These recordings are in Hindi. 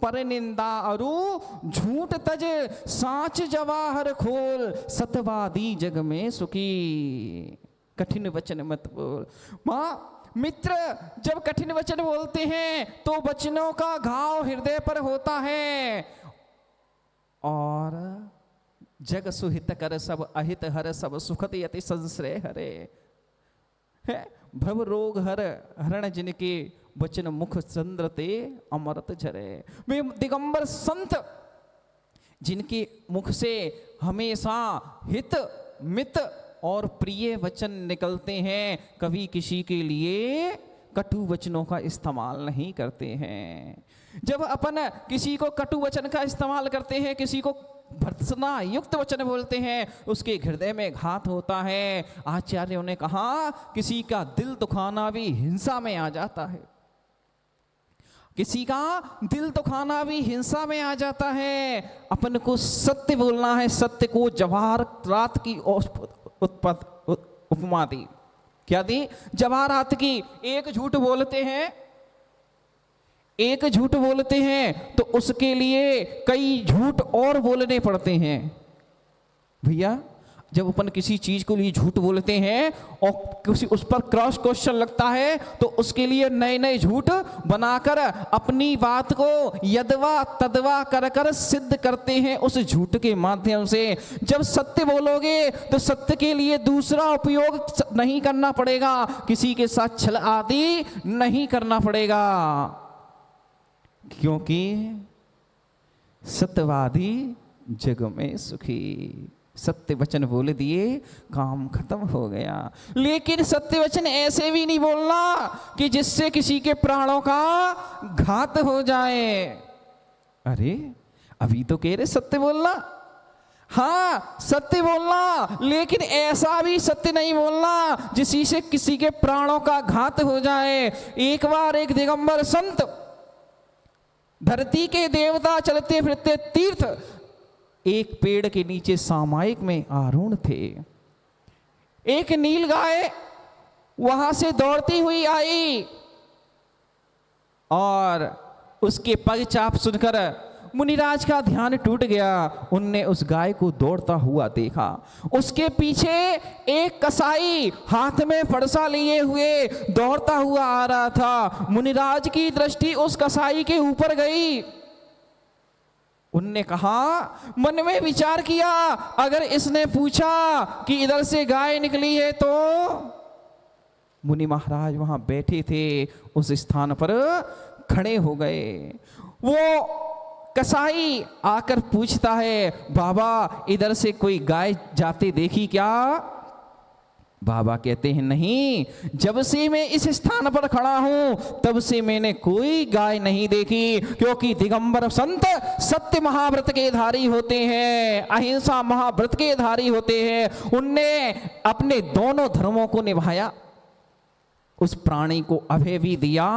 पर निंदा अरु झूठ तज साच जवाहर खोल सतवादी जग में सुखी। कठिन वचन मत बोल। माँ मित्र जब कठिन वचन बोलते हैं तो वचनों का घाव हृदय पर होता है। और जग सुहित कर सब अहित हर सब सुखद यति संश्रय हरे। है भव रोग हर हरण जिनके वचन मुख चंद्र ते अमृत झरे। वे दिगंबर संत जिनके मुख से हमेशा हित मित और प्रिय वचन निकलते हैं, कभी किसी के लिए कटु वचनों का इस्तेमाल नहीं करते हैं। जब अपन किसी को कटु वचन का इस्तेमाल करते हैं, किसी को भर्त्सना युक्त वचन बोलते हैं, उसके हृदय में घात होता है। आचार्यों ने कहा किसी का दिल दुखाना भी हिंसा में आ जाता है, किसी का दिल दुखाना भी हिंसा में आ जाता है। अपन को सत्य बोलना है, सत्य को जवाहर रात की उपमा दी। क्या दी? जवाहर रात की। एक झूठ बोलते हैं, एक झूठ बोलते हैं तो उसके लिए कई झूठ और बोलने पड़ते हैं। भैया जब अपन किसी चीज को लिए झूठ बोलते हैं और किसी उस पर क्रॉस क्वेश्चन लगता है तो उसके लिए नए नए झूठ बनाकर अपनी बात को यदवा तदवा कर कर सिद्ध करते हैं उस झूठ के माध्यम से। जब सत्य बोलोगे तो सत्य के लिए दूसरा उपयोग नहीं करना पड़ेगा, किसी के साथ छल आदि नहीं करना पड़ेगा, क्योंकि सत्यवादी जग में सुखी। सत्य वचन बोल दिए, काम खत्म हो गया। लेकिन सत्य वचन ऐसे भी नहीं बोलना कि जिससे किसी के प्राणों का घात हो जाए। अरे अभी तो कह रहे सत्य बोलना, हाँ सत्य बोलना, लेकिन ऐसा भी सत्य नहीं बोलना जिसी से किसी के प्राणों का घात हो जाए। एक बार एक दिगंबर संत, धरती के देवता, चलते फिरते तीर्थ, एक पेड़ के नीचे सामायिक में आरूढ़ थे। एक नील गाय वहां से दौड़ती हुई आई और उसके पग चाप सुनकर मुनिराज का ध्यान टूट गया। उनने उस गाय को दौड़ता हुआ देखा। उसके पीछे एक कसाई हाथ में फरसा लिए हुए दौड़ता हुआ आ रहा था। मुनिराज की दृष्टि उस कसाई के ऊपर गई। उनने कहा, मन में विचार किया, अगर इसने पूछा कि इधर से गाय निकली है तो। मुनि महाराज वहां बैठे थे, उस स्थान पर खड़े हो गए। वो कसाई आकर पूछता है, बाबा इधर से कोई गाय जाते देखी क्या? बाबा कहते हैं, नहीं, जब से मैं इस स्थान पर खड़ा हूं तब से मैंने कोई गाय नहीं देखी, क्योंकि दिगंबर संत सत्य महाव्रत के धारी होते हैं, अहिंसा महाव्रत के धारी होते हैं। उनने अपने दोनों धर्मों को निभाया, उस प्राणी को अभय भी दिया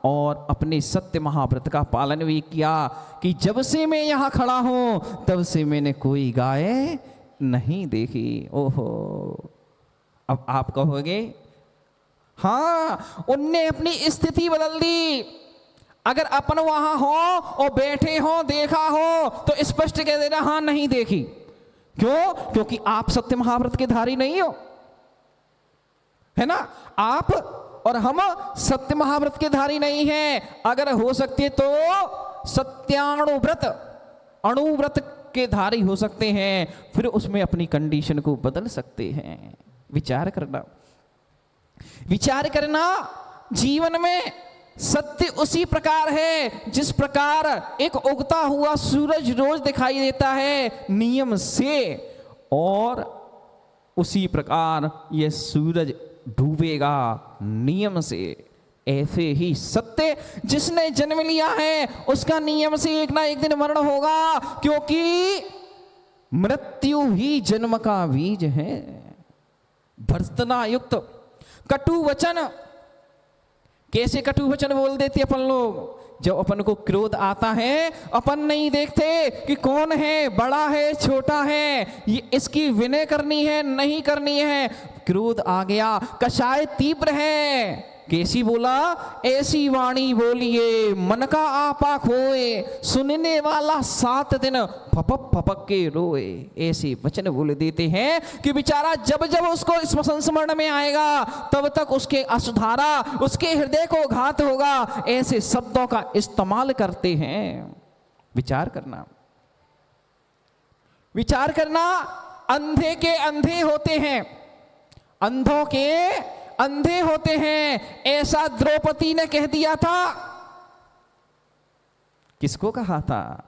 और अपने सत्य महाव्रत का पालन भी किया कि जब से मैं यहां खड़ा हूं तब से मैंने कोई गाय नहीं देखी। ओहो, अब आप कहोगे, हाँ उनने अपनी स्थिति बदल दी। अगर अपन वहां हो और बैठे हो, देखा हो तो स्पष्ट कह देना, हाँ नहीं देखी। क्यों? क्योंकि आप सत्य महाव्रत के धारी नहीं हो, है ना। आप और हम सत्य महाव्रत के धारी नहीं हैं। अगर हो सकते तो सत्याणुव्रत, अणुव्रत के धारी हो सकते हैं, फिर उसमें अपनी कंडीशन को बदल सकते हैं। विचार करना, विचार करना। जीवन में सत्य उसी प्रकार है जिस प्रकार एक उगता हुआ सूरज रोज दिखाई देता है नियम से, और उसी प्रकार यह सूरज डूबेगा नियम से। ऐसे ही सत्य जिसने जन्म लिया है उसका नियम से एक ना एक दिन मरण होगा, क्योंकि मृत्यु ही जन्म का बीज है। भर्त्सना युक्त कटु वचन, कैसे कटु वचन बोल देते अपन लोग। जब अपन को क्रोध आता है, अपन नहीं देखते कि कौन है, बड़ा है छोटा है, ये इसकी विनय करनी है नहीं करनी है। क्रोध आ गया, कषाय तीव्र है, कैसी बोला? ऐसी वाणी बोलिए मन का आपा खोए, सुनने वाला 7 दिन फपक फपक के रोए। ऐसे वचन बोल देते हैं कि बेचारा जब जब उसको संस्मरण में आएगा तब तक उसके असुधारा, उसके हृदय को घात होगा। ऐसे शब्दों का इस्तेमाल करते हैं। विचार करना, विचार करना। अंधे के अंधे होते हैं, अंधों के अंधे होते हैं, ऐसा द्रौपदी ने कह दिया था। किसको कहा था?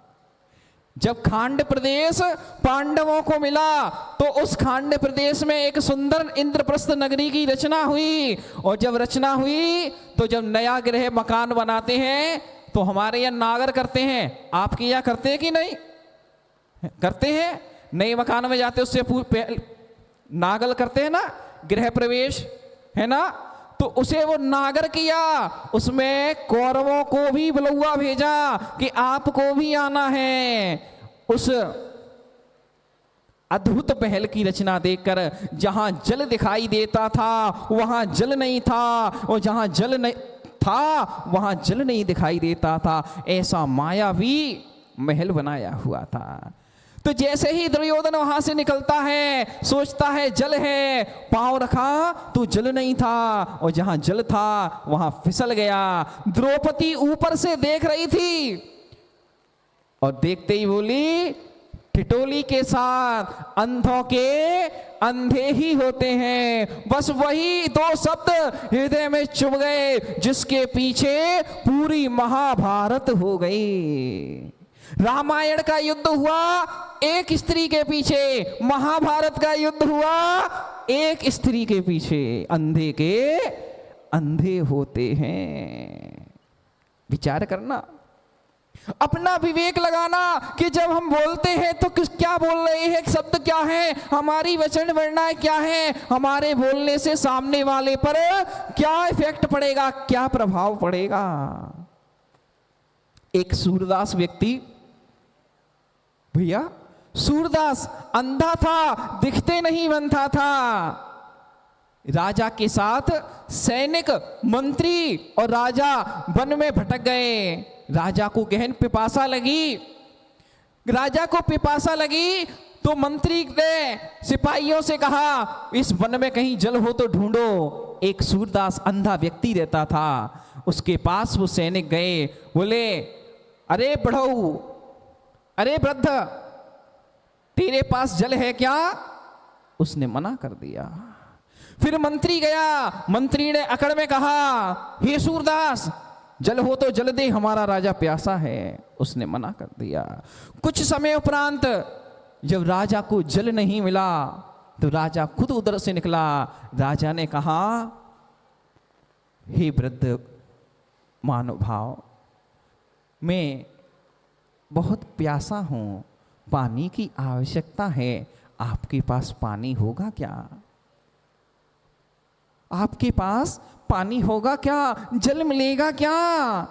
जब खांड प्रदेश पांडवों को मिला तो उस खांड प्रदेश में एक सुंदर इंद्रप्रस्थ नगरी की रचना हुई। और जब रचना हुई तो जब नया गृह मकान बनाते हैं तो हमारे यहाँ नागर करते हैं, आपके यहाँ करते हैं कि नहीं? करते हैं। नए मकान में जाते उससे नागल करते हैं ना, गृह प्रवेश, है ना? तो उसे वो नागर किया, उसमें कौरवों को भी बुलौआ भेजा कि आपको भी आना है। उस अद्भुत पहल की रचना देखकर जहां जल दिखाई देता था वहां जल नहीं था, और जहां जल नहीं था वहां जल नहीं दिखाई देता था। ऐसा मायावी महल बनाया हुआ था। तो जैसे ही दुर्योधन वहां से निकलता है, सोचता है जल है, पांव रखा तो जल नहीं था, और जहां जल था वहां फिसल गया। द्रौपदी ऊपर से देख रही थी और देखते ही बोली, ठिठोली के साथ अंधों के अंधे ही होते हैं। बस वही 2 शब्द हृदय में चुभ गए जिसके पीछे पूरी महाभारत हो गई। रामायण का युद्ध हुआ एक स्त्री के पीछे, महाभारत का युद्ध हुआ एक स्त्री के पीछे। अंधे के अंधे होते हैं। विचार करना, अपना विवेक लगाना कि जब हम बोलते हैं तो क्या बोल रहे हैं, शब्द क्या है, हमारी वचन वर्णाएं क्या है, हमारे बोलने से सामने वाले पर क्या इफेक्ट पड़ेगा, क्या प्रभाव पड़ेगा। एक सूरदास व्यक्ति, भैया सूरदास अंधा था, दिखते नहीं बनता था। राजा के साथ सैनिक, मंत्री और राजा वन में भटक गए। राजा को गहन पिपासा लगी। राजा को पिपासा लगी तो मंत्री ने सिपाहियों से कहा, इस वन में कहीं जल हो तो ढूंढो। एक सूरदास अंधा व्यक्ति रहता था, उसके पास वो सैनिक गए, बोले, अरे बढ़ऊ, अरे वृद्ध, तेरे पास जल है क्या? उसने मना कर दिया। फिर मंत्री गया, मंत्री ने अकड़ में कहा, हे सूरदास, जल हो तो जल दे, हमारा राजा प्यासा है। उसने मना कर दिया। कुछ समय उपरांत जब राजा को जल नहीं मिला तो राजा खुद उधर से निकला। राजा ने कहा, हे वृद्ध महानुभाव, मैं बहुत प्यासा हूं, पानी की आवश्यकता है, आपके पास पानी होगा क्या? आपके पास पानी होगा क्या? जल मिलेगा क्या?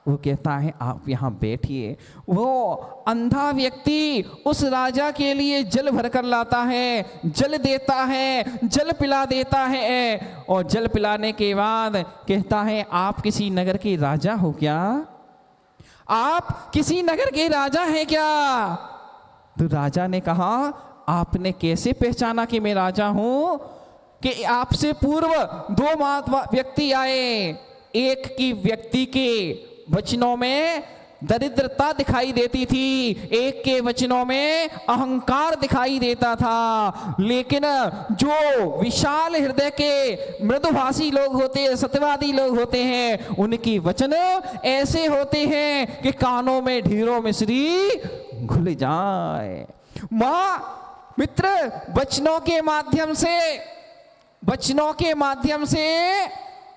वो कहता है, आप यहाँ बैठिए। वो अंधा व्यक्ति उस राजा के लिए जल भर कर लाता है, जल देता है, जल पिला देता है, और जल पिलाने के बाद कहता है, आप किसी नगर के राजा हो क्या? आप किसी नगर के राजा हैं क्या? तो राजा ने कहा, आपने कैसे पहचाना कि मैं राजा हूं? कि आपसे पूर्व 2 व्यक्ति आए, एक की व्यक्ति के वचनों में दरिद्रता दिखाई देती थी, एक के वचनों में अहंकार दिखाई देता था। लेकिन जो विशाल हृदय के मृदुभाषी लोग होते हैं, सत्यवादी लोग होते हैं, उनकी वचन ऐसे होते हैं कि कानों में ढीरों मिश्री घुल जाए। मां मित्र, वचनों के माध्यम से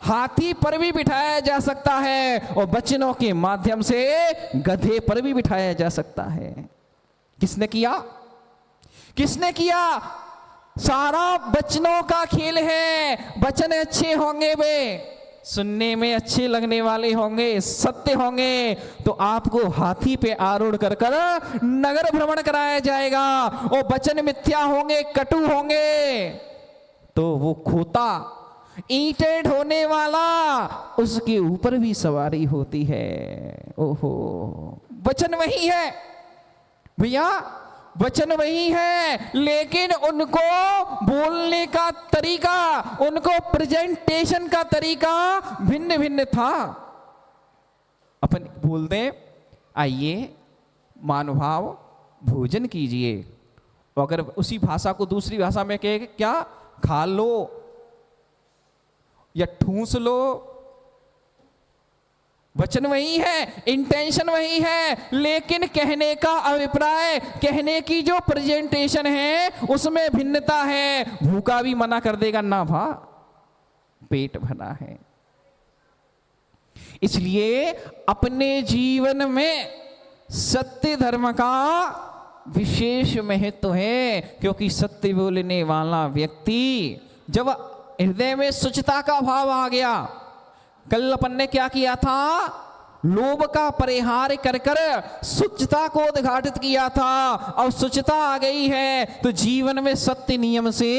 हाथी पर भी बिठाया जा सकता है, और वचनों के माध्यम से गधे पर भी बिठाया जा सकता है। किसने किया? किसने किया? सारा वचनों का खेल है। वचन अच्छे होंगे वे, सुनने में अच्छे लगने वाले होंगे, सत्य होंगे, तो आपको हाथी पे आरूढ़ कर कर नगर भ्रमण कराया जाएगा। और वचन मिथ्या होंगे, कटु होंगे, तो वो खोता ईंटें ढोने वाला, उसके ऊपर भी सवारी होती है। ओहो, वचन वही है भैया, वचन वही है, लेकिन उनको बोलने का तरीका, उनको प्रेजेंटेशन का तरीका भिन्न भिन्न था। अपन बोलते आइए महानुभाव भोजन कीजिए, अगर उसी भाषा को दूसरी भाषा में कहे क्या, खा लो या ठूस लो, वचन वही है, इंटेंशन वही है, लेकिन कहने का अभिप्राय, कहने की जो प्रेजेंटेशन है उसमें भिन्नता है। भूखा भी मना कर देगा ना भा, पेट भरा है। इसलिए अपने जीवन में सत्य धर्म का विशेष महत्व है, क्योंकि सत्य बोलने वाला व्यक्ति, जब हृदय में शुचिता का भाव आ गया, कल अपन ने क्या किया था, लोभ का परिहार कर कर शुचिता को उद्घाटित किया था। अब शुचिता आ गई है तो जीवन में सत्य नियम से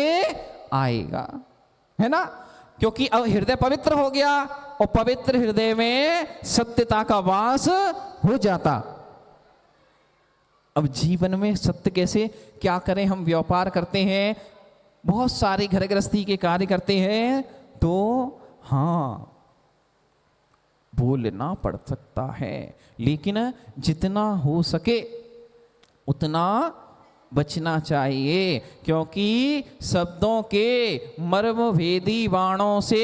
आएगा, है ना, क्योंकि अब हृदय पवित्र हो गया और पवित्र हृदय में सत्यता का वास हो जाता। अब जीवन में सत्य कैसे क्या करें, हम व्यापार करते हैं, बहुत सारे घर गृहस्थी के कार्य करते हैं, तो हाँ बोलना पड़ सकता है, लेकिन जितना हो सके उतना बचना चाहिए, क्योंकि शब्दों के मर्म भेदी बाणों से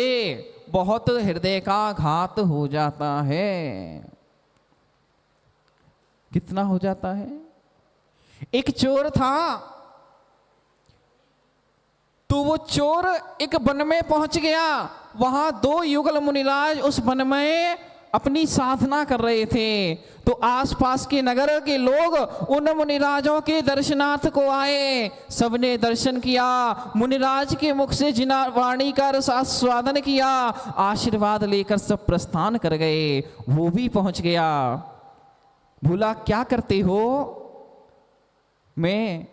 बहुत हृदय का घात हो जाता है। कितना हो जाता है। एक चोर था, तो वो चोर एक वन में पहुंच गया, वहां 2 युगल मुनिराज उस वन में अपनी साधना कर रहे थे। तो आसपास के नगर के लोग उन मुनिराजों के दर्शनार्थ को आए, सबने दर्शन किया, मुनिराज के मुख से जिना वाणी का रसास्वादन किया, आशीर्वाद लेकर सब प्रस्थान कर गए। वो भी पहुंच गया, बोला क्या करते हो, मैं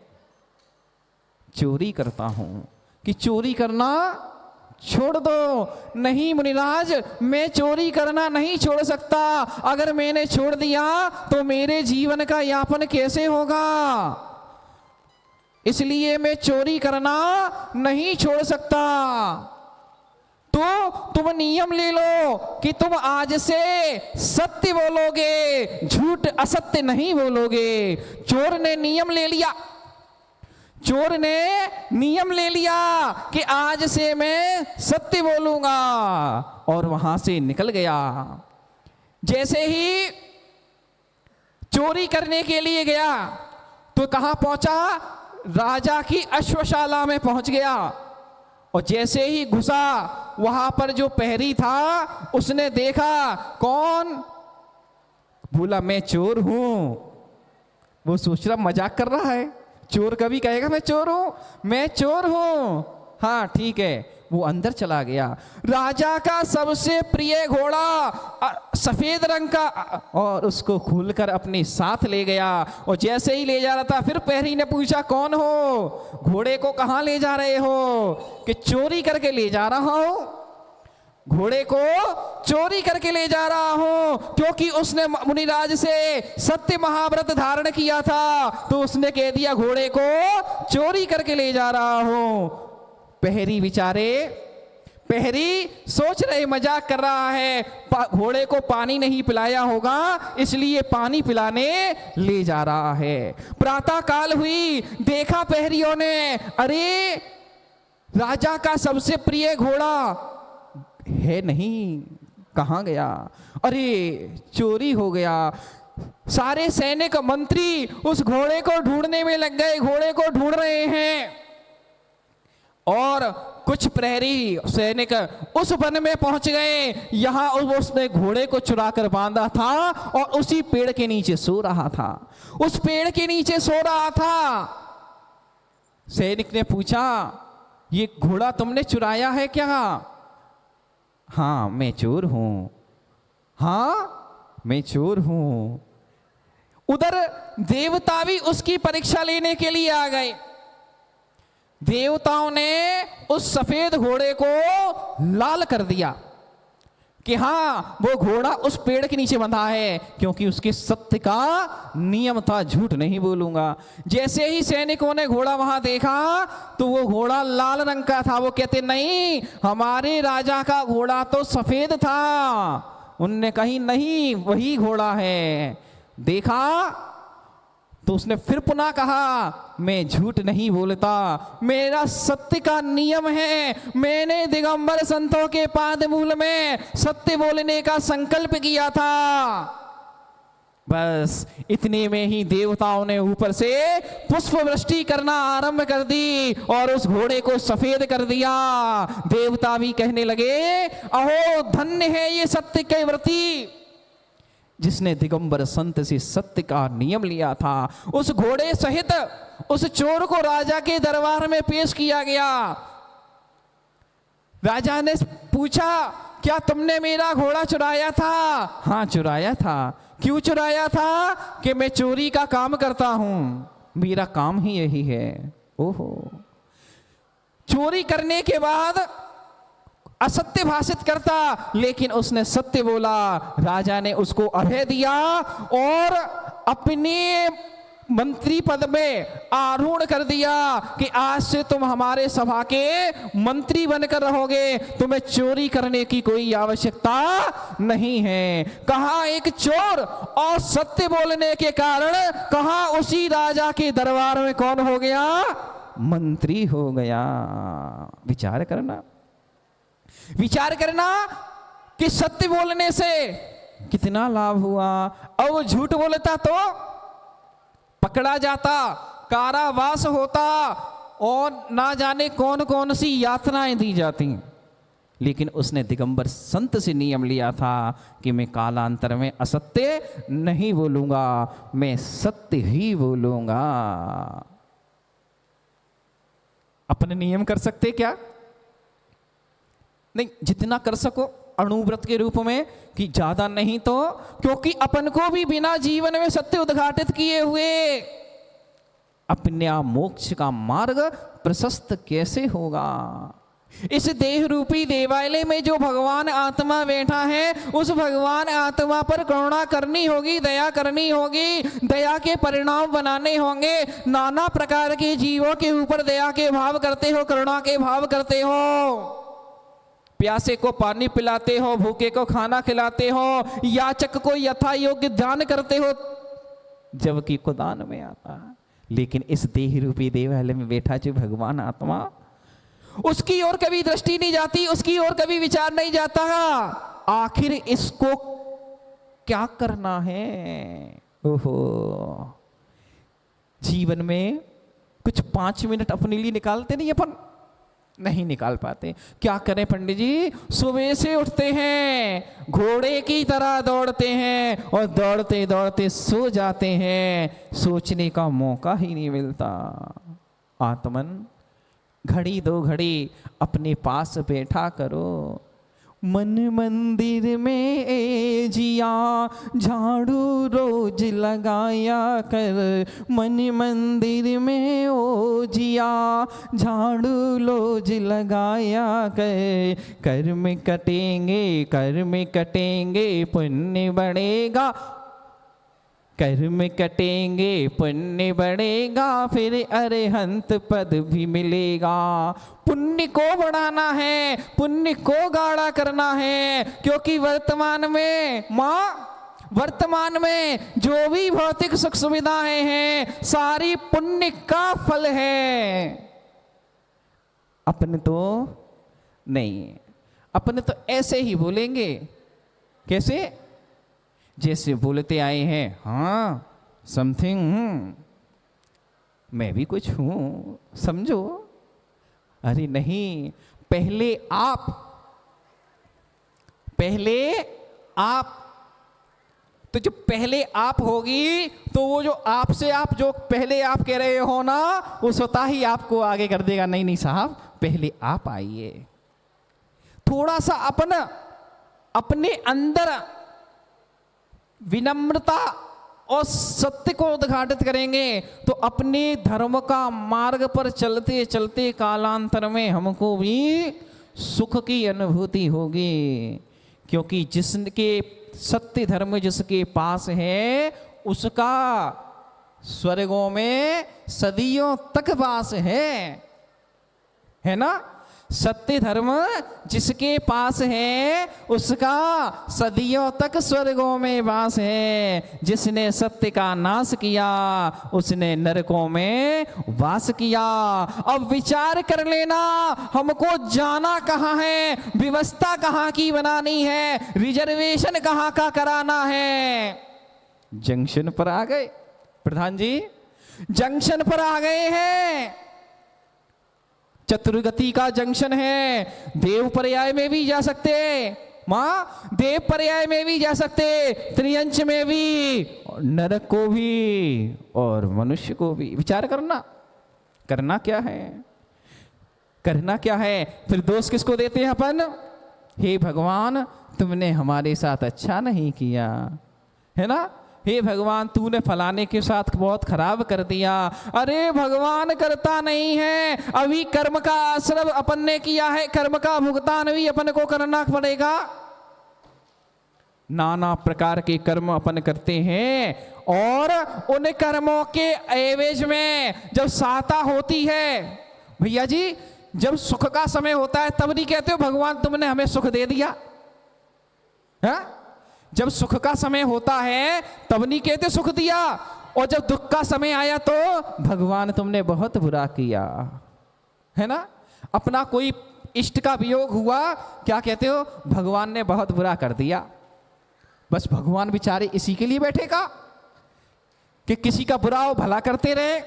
चोरी करता हूं। कि चोरी करना छोड़ दो। नहीं मुनिराज, मैं चोरी करना नहीं छोड़ सकता, अगर मैंने छोड़ दिया तो मेरे जीवन का यापन कैसे होगा, इसलिए मैं चोरी करना नहीं छोड़ सकता। तो तुम नियम ले लो कि तुम आज से सत्य बोलोगे, झूठ असत्य नहीं बोलोगे। चोर ने नियम ले लिया, चोर ने नियम ले लिया कि आज से मैं सत्य बोलूंगा, और वहां से निकल गया। जैसे ही चोरी करने के लिए गया तो कहां पहुंचा, राजा की अश्वशाला में पहुंच गया। और जैसे ही घुसा, वहां पर जो प्रहरी था उसने देखा, कौन, बोला मैं चोर हूं। वो सोच रहा मजाक कर रहा है, चोर कभी कहेगा मैं चोर हूं, मैं चोर हूं, हाँ ठीक है। वो अंदर चला गया, राजा का सबसे प्रिय घोड़ा सफेद रंग का, और उसको खोलकर अपने साथ ले गया। और जैसे ही ले जा रहा था, फिर प्रहरी ने पूछा कौन हो, घोड़े को कहां ले जा रहे हो, कि चोरी करके ले जा रहा हूं, घोड़े को चोरी करके ले जा रहा हूं, क्योंकि उसने मुनिराज से सत्य महाव्रत धारण किया था, तो उसने कह दिया घोड़े को चोरी करके ले जा रहा हूं। प्रहरी बेचारे, प्रहरी सोच रहे मजाक कर रहा है, घोड़े को पानी नहीं पिलाया होगा इसलिए पानी पिलाने ले जा रहा है। प्रातः काल हुई, देखा प्रहरियों ने, अरे राजा का सबसे प्रिय घोड़ा है नहीं, कहां गया, अरे चोरी हो गया। सारे सैनिक मंत्री उस घोड़े को ढूंढने में लग गए, घोड़े को ढूंढ रहे हैं, और कुछ प्रहरी सैनिक उस वन में पहुंच गए, यहां उसने घोड़े को चुरा कर बांधा था और उसी पेड़ के नीचे सो रहा था, उस पेड़ के नीचे सो रहा था। सैनिक ने पूछा ये घोड़ा तुमने चुराया है क्या, हाँ मैं चोर हूं, हाँ मैं चोर हूं। उधर देवता भी उसकी परीक्षा लेने के लिए आ गए। देवताओं ने उस सफेद घोड़े को लाल कर दिया कि हाँ वो घोड़ा उस पेड़ के नीचे बंधा है, क्योंकि उसके सत्य का नियम था, झूठ नहीं बोलूंगा। जैसे ही सैनिकों ने घोड़ा वहां देखा तो वो घोड़ा लाल रंग का था। वो कहते नहीं, हमारे राजा का घोड़ा तो सफेद था। उनने कही नहीं, वही घोड़ा है। देखा तो उसने फिर पुनः कहा, मैं झूठ नहीं बोलता, मेरा सत्य का नियम है। मैंने दिगंबर संतों के पादमूल में सत्य बोलने का संकल्प किया था। बस इतने में ही देवताओं ने ऊपर से पुष्प वृष्टि करना आरंभ कर दी और उस घोड़े को सफेद कर दिया। देवता भी कहने लगे, अहो धन्य है ये सत्य के व्रती, जिसने दिगंबर संत से सत्य का नियम लिया था। उस घोड़े सहित उस चोर को राजा के दरबार में पेश किया गया। राजा ने पूछा, क्या तुमने मेरा घोड़ा चुराया था? हाँ चुराया था। क्यों चुराया था? कि मैं चोरी का काम करता हूं, मेरा काम ही यही है। ओहो, चोरी करने के बाद असत्य भाषित करता, लेकिन उसने सत्य बोला। राजा ने उसको अभय दिया और अपने मंत्री पद में आरूढ़ कर दिया कि आज से तुम हमारे सभा के मंत्री बनकर रहोगे, तुम्हें चोरी करने की कोई आवश्यकता नहीं है। कहा एक चोर और सत्य बोलने के कारण कहा उसी राजा के दरबार में कौन हो गया? मंत्री हो गया। विचार करना, विचार करना कि सत्य बोलने से कितना लाभ हुआ। और वो झूठ बोलता तो पकड़ा जाता, कारावास होता और ना जाने कौन कौन सी यातनाएं दी जाती। लेकिन उसने दिगंबर संत से नियम लिया था कि मैं कालांतर में असत्य नहीं बोलूंगा, मैं सत्य ही बोलूंगा। अपने नियम कर सकते क्या? नहीं, जितना कर सको अणुव्रत के रूप में, कि ज्यादा नहीं तो, क्योंकि अपन को भी बिना जीवन में सत्य उद्घाटित किए हुए अपने मोक्ष का मार्ग प्रशस्त कैसे होगा? इस देह रूपी देवालय में जो भगवान आत्मा बैठा है, उस भगवान आत्मा पर करुणा करनी होगी, दया करनी होगी, दया के परिणाम बनाने होंगे। नाना प्रकार के जीवों के ऊपर दया के भाव करते हो, करुणा के भाव करते हो, प्यासे को पानी पिलाते हो, भूखे को खाना खिलाते हो, याचक को यथा योग्य दान करते हो, जबकि को दान में आता। लेकिन इस देह रूपी देवालय में बैठा जो भगवान आत्मा, उसकी ओर कभी दृष्टि नहीं जाती, उसकी ओर कभी विचार नहीं जाता। आखिर इसको क्या करना है? ओहो, जीवन में कुछ 5 मिनट अपने लिए निकालते नहीं, अपन नहीं निकाल पाते। क्या करें पंडित जी? सुबह से उठते हैं, घोड़े की तरह दौड़ते हैं और दौड़ते दौड़ते सो जाते हैं, सोचने का मौका ही नहीं मिलता। आत्मन, घड़ी दो घड़ी अपने पास बैठा करो। मन मंदिर में ए जिया झाड़ू रोज लगाया कर, मन मंदिर में ओ जिया झाड़ू रोज लगाया कर। कर्म कटेंगे, कर्म कटेंगे, पुण्य बढ़ेगा, कर्म कटेंगे, पुण्य बढ़ेगा, फिर अरिहंत पद भी मिलेगा। पुण्य को बढ़ाना है, पुण्य को गाढ़ा करना है, क्योंकि वर्तमान में जो भी भौतिक सुख सुविधाएं हैं, सारी पुण्य का फल है। अपने तो नहीं, अपने तो ऐसे ही बोलेंगे। कैसे? जैसे बोलते आए हैं, हाँ समथिंग, मैं भी कुछ हूं, समझो। अरे नहीं, पहले आप तो जो पहले आप होगी, तो वो जो आपसे आप जो पहले आप कह रहे हो ना, वो स्वतः ही आपको आगे कर देगा। नहीं नहीं साहब, पहले आप आइए। थोड़ा सा अपने अंदर विनम्रता और सत्य को उद्घाटित करेंगे तो अपने धर्म का मार्ग पर चलते चलते कालांतर में हमको भी सुख की अनुभूति होगी। क्योंकि जिसके सत्य धर्म जिसके पास है उसका स्वर्गों में सदियों तक वास है ना। सत्य धर्म जिसके पास है उसका सदियों तक स्वर्गों में वास है। जिसने सत्य का नाश किया उसने नरकों में वास किया। अब विचार कर लेना, हमको जाना कहाँ है, व्यवस्था कहाँ की बनानी है, रिजर्वेशन कहाँ का कराना है। जंक्शन पर आ गए प्रधान जी, जंक्शन पर आ गए हैं। चतुर्गति का जंक्शन है, देव पर्याय में भी जा सकते, मां देव पर्याय में भी जा सकते, त्रियंच में भी, नरक को भी और मनुष्य को भी। विचार करना क्या है, करना क्या है। फिर दोष किसको देते हैं अपन, हे भगवान तुमने हमारे साथ अच्छा नहीं किया, है ना। हे भगवान तूने फलाने के साथ बहुत खराब कर दिया। अरे भगवान करता नहीं है, अभी कर्म का आश्रय अपन ने किया है, कर्म का भुगतान भी अपन को करना पड़ेगा। नाना प्रकार के कर्म अपन करते हैं और उन कर्मों के एवज में जब सहायता होती है, भैया जी जब सुख का समय होता है तब नहीं कहते हो भगवान तुमने हमें सुख दे दिया, है? जब सुख का समय होता है तब नहीं कहते सुख दिया, और जब दुख का समय आया तो भगवान तुमने बहुत बुरा किया, है ना। अपना कोई इष्ट का वियोग हुआ क्या कहते हो, भगवान ने बहुत बुरा कर दिया। बस भगवान बेचारे इसी के लिए बैठेगा कि किसी का बुरा हो भला करते रहे।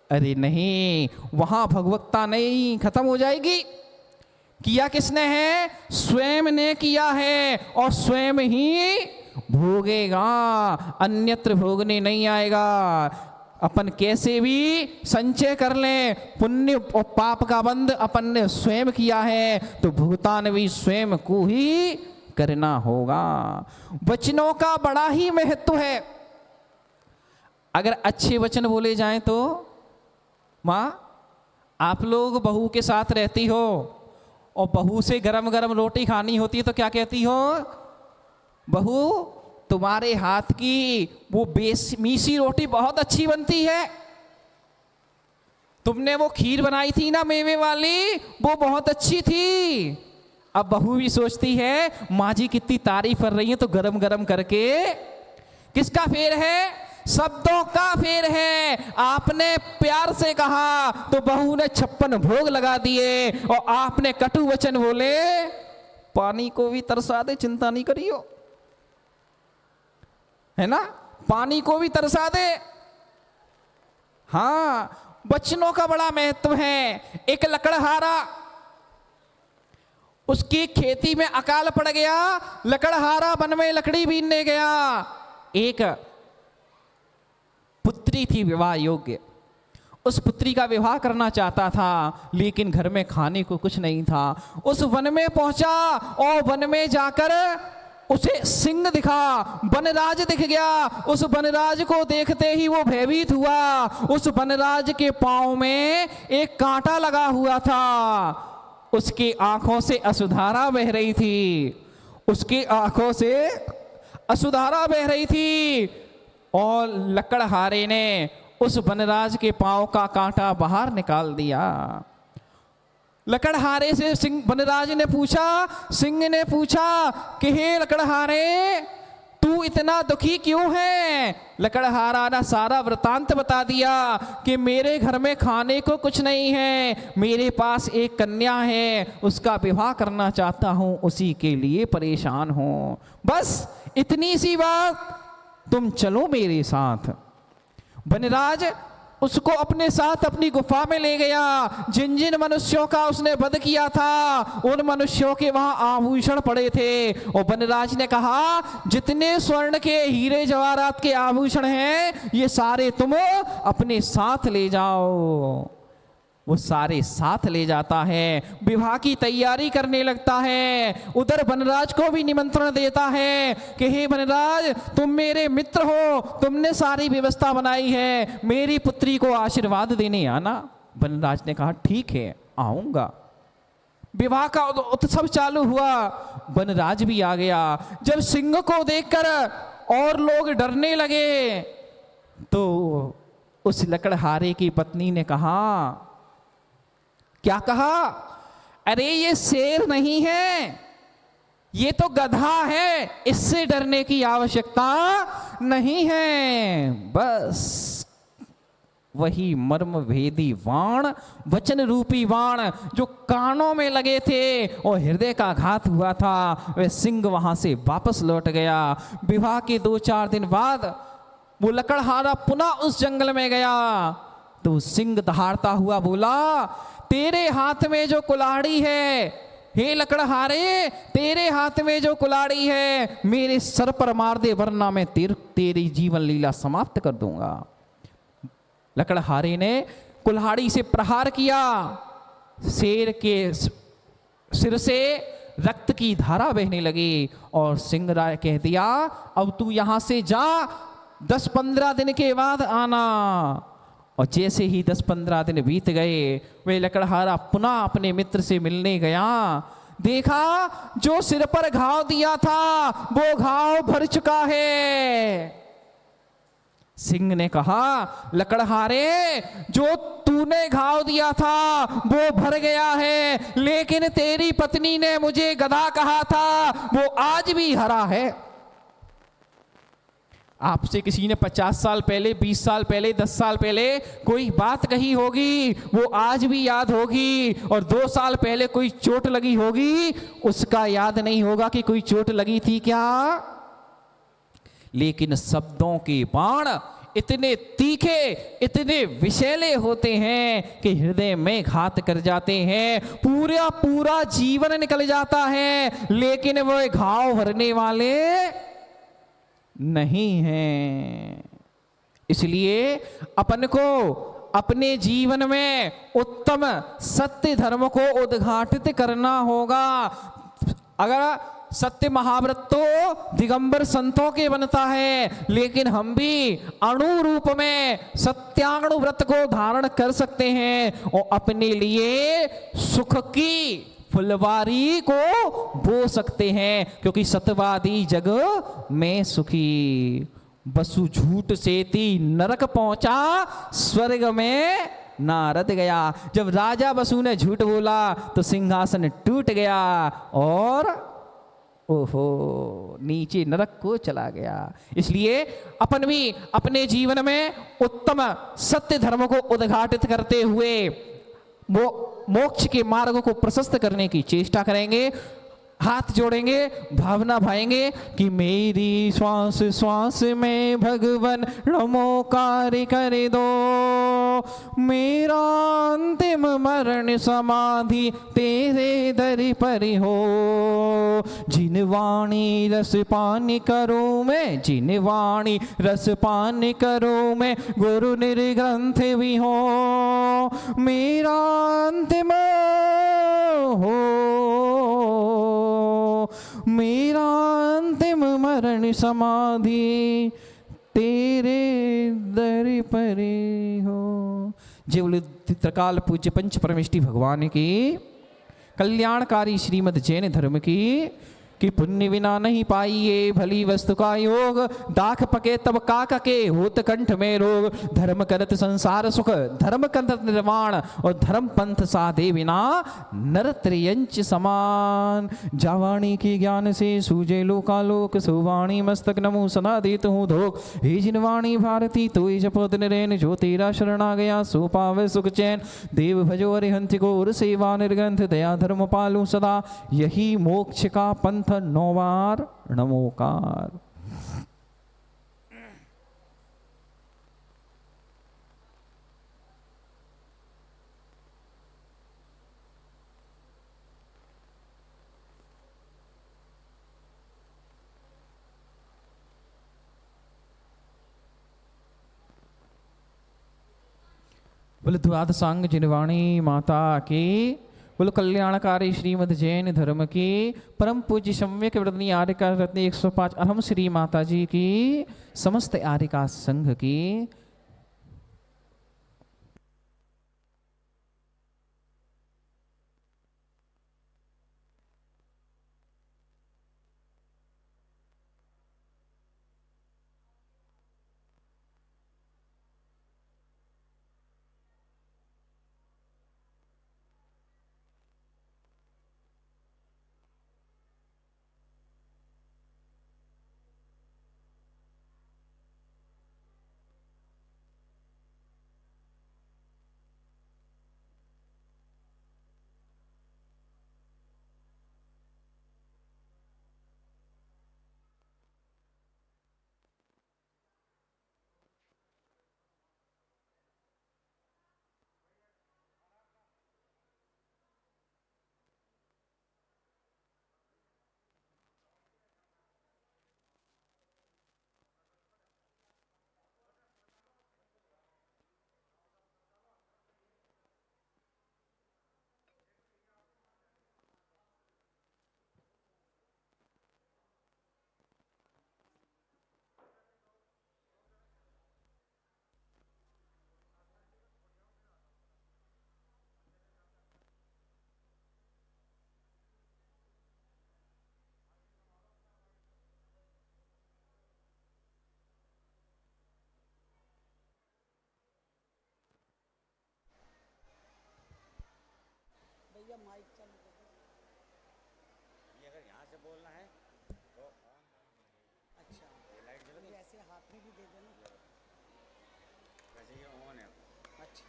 अरे नहीं, वहां भगवत्ता नहीं खत्म हो जाएगी। किया किसने है, स्वयं ने किया है और स्वयं ही भोगेगा, अन्यत्र भोगने नहीं आएगा। अपन कैसे भी संचय कर लें, पुण्य और पाप का बंध अपन ने स्वयं किया है तो भुगतान भी स्वयं को ही करना होगा। वचनों का बड़ा ही महत्व है। अगर अच्छे वचन बोले जाएं तो, माँ आप लोग बहू के साथ रहती हो और बहू से गरम गरम रोटी खानी होती है तो क्या कहती हो, बहू तुम्हारे हाथ की वो मीसी रोटी बहुत अच्छी बनती है, तुमने वो खीर बनाई थी ना मेवे वाली वो बहुत अच्छी थी। अब बहू भी सोचती है माँ जी कितनी तारीफ कर रही है तो गरम गरम करके, किसका फेर है, शब्दों का फेर है। आपने प्यार से कहा तो बहू ने 56 भोग लगा दिए, और आपने कटु वचन बोले पानी को भी तरसा दे चिंता नहीं करियो, है ना, पानी को भी तरसा दे। हाँ, वचनों का बड़ा महत्व है। एक लकड़हारा, उसकी खेती में अकाल पड़ गया, लकड़हारा वन में लकड़ी बीनने गया। एक पुत्री थी विवाह योग्य, उस पुत्री का विवाह करना चाहता था लेकिन घर में खाने को कुछ नहीं था। उस वन में पहुंचा और वन में जाकर उसे सिंह दिखा, वनराज दिख गया। उस वनराज को देखते ही वो भयभीत हुआ। उस वनराज के पांव में एक कांटा लगा हुआ था, उसकी आंखों से अश्रुधारा बह रही थी, उसकी आंखों से अश्रुधारा बह रही थी। और लकड़हारे ने उस वनराज के पांव का कांटा बाहर निकाल दिया। लकड़हारे से वनराज ने पूछा, सिंह ने पूछा कि हे लकड़हारे तू इतना दुखी क्यों है। लकड़हारा ने सारा वृतांत बता दिया कि मेरे घर में खाने को कुछ नहीं है, मेरे पास एक कन्या है, उसका विवाह करना चाहता हूं, उसी के लिए परेशान हूं। बस इतनी सी बात, तुम चलो मेरे साथ। वनराज उसको अपने साथ अपनी गुफा में ले गया। जिन जिन मनुष्यों का उसने वध किया था उन मनुष्यों के वहां आभूषण पड़े थे, और वनराज ने कहा जितने स्वर्ण के हीरे जवाहरात के आभूषण हैं ये सारे तुम अपने साथ ले जाओ। वो सारे साथ ले जाता है, विवाह की तैयारी करने लगता है। उधर वनराज को भी निमंत्रण देता है कि हे वनराज, तुम मेरे मित्र हो, तुमने सारी व्यवस्था बनाई है, मेरी पुत्री को आशीर्वाद देने आना। वनराज ने कहा ठीक है, आऊंगा। विवाह का उत्सव चालू हुआ, वनराज भी आ गया। जब सिंह को देखकर और लोग डरने लगे तो उस लकड़हारे की पत्नी ने कहा, क्या कहा? अरे ये शेर नहीं है, ये तो गधा है, इससे डरने की आवश्यकता नहीं है। बस वही मर्म भेदी बाण, वचन रूपी बाण जो कानों में लगे थे और हृदय का घात हुआ था, वह सिंह वहां से वापस लौट गया। विवाह के 2-4 दिन बाद वो लकड़हारा पुनः उस जंगल में गया तो सिंह दहाड़ता हुआ बोला, तेरे हाथ में जो कुल्हाड़ी है, हे लकड़हारे, तेरे हाथ में जो कुल्हाड़ी है, मेरे सर पर मार दे, वरना मैं तेरी जीवन लीला समाप्त कर दूंगा। लकड़हारे ने कुल्हाड़ी से प्रहार किया, शेर के सिर से रक्त की धारा बहने लगी और सिंह राय कह दिया, अब तू यहां से जा, 10-15 दिन के बाद आना। और जैसे ही 10-15 दिन बीत गए, वे लकड़हारा पुनः अपने मित्र से मिलने गया। देखा, जो सिर पर घाव दिया था वो घाव भर चुका है। सिंह ने कहा, लकड़हारे, जो तूने घाव दिया था वो भर गया है, लेकिन तेरी पत्नी ने मुझे गधा कहा था, वो आज भी हरा है। आपसे किसी ने 50 साल पहले, 20 साल पहले, 10 साल पहले कोई बात कही होगी, वो आज भी याद होगी। और 2 साल पहले कोई चोट लगी होगी, उसका याद नहीं होगा कि कोई चोट लगी थी क्या। लेकिन शब्दों के बाण इतने तीखे, इतने विषैले होते हैं कि हृदय में घात कर जाते हैं। पूरा जीवन निकल जाता है, लेकिन वो घाव भरने वाले नहीं हैं। इसलिए अपन को अपने जीवन में उत्तम सत्य धर्म को उद्घाटित करना होगा। अगर सत्य महाव्रत तो दिगंबर संतों के बनता है, लेकिन हम भी अणु रूप में सत्याग्न व्रत को धारण कर सकते हैं और अपने लिए सुख की फुलवारी को बो सकते हैं, क्योंकि सतवादी जग में सुखी। बसु झूठ सेती नरक पहुंचा, स्वर्ग में नारद गया। जब राजा बसु ने झूठ बोला तो सिंहासन टूट गया और ओहो, नीचे नरक को चला गया। इसलिए अपन भी अपने जीवन में उत्तम सत्य धर्म को उद्घाटित करते हुए वो मोक्ष के मार्ग को प्रशस्त करने की चेष्टा करेंगे। हाथ जोड़ेंगे, भावना भाएंगे कि मेरी श्वास श्वास में भगवन नमोकार कर दो, मेरा अंतिम मरण समाधि तेरे दर पर हो। जिन वाणी रस पान करो मैं, जिन वाणी रस पान करो मैं, गुरु निर्ग्रंथ भी हो, मेरा अंतिम हो, मेरा अंतिम मरण समाधि तेरे दर पर हो। जय बोले त्रिकाल पूज्य पंच परमेष्टि भगवान की, कल्याणकारी श्रीमद जैन धर्म की, कि पुण्य बिना नहीं पाइए भली वस्तु का योग, दाख पके तब काक के होत कंठ में रोग। धर्म करत संसार सुख, धर्म करत निर्वाण, और धर्म पंथ साधे बिना नर त्रियंच समान। जावाणी की ज्ञान से सूझे लोकालोक, सुवाणी मस्तक नमो सदा देत हूँ धोख। हे जिनवाणी भारती तो जपत नरेन, जो तेरा शरण आ गया सो पावे सुख चैन। देव भजो अरिहंत को और सेवा निर्ग्रंथ, दया धर्म पालू सदा, यही मोक्ष का पंथ 9 बार नमोकार। बोलो द्वादशांग जिनवाणी माता की, बोलो कल्याणकारी श्रीमद जैन धर्म की, परम पूज्य सम्यक व्रतनी आर्यका रत्नी 105 अरहम श्री माता जी की, समस्त आर्यका संघ की। भैया माइक चालू कर दो। ये अगर यहाँ से बोलना है तो अच्छा, ये लाइट जल गई, ऐसे हाथ में भी दे देना। वैसे ये ऑन है। अच्छा,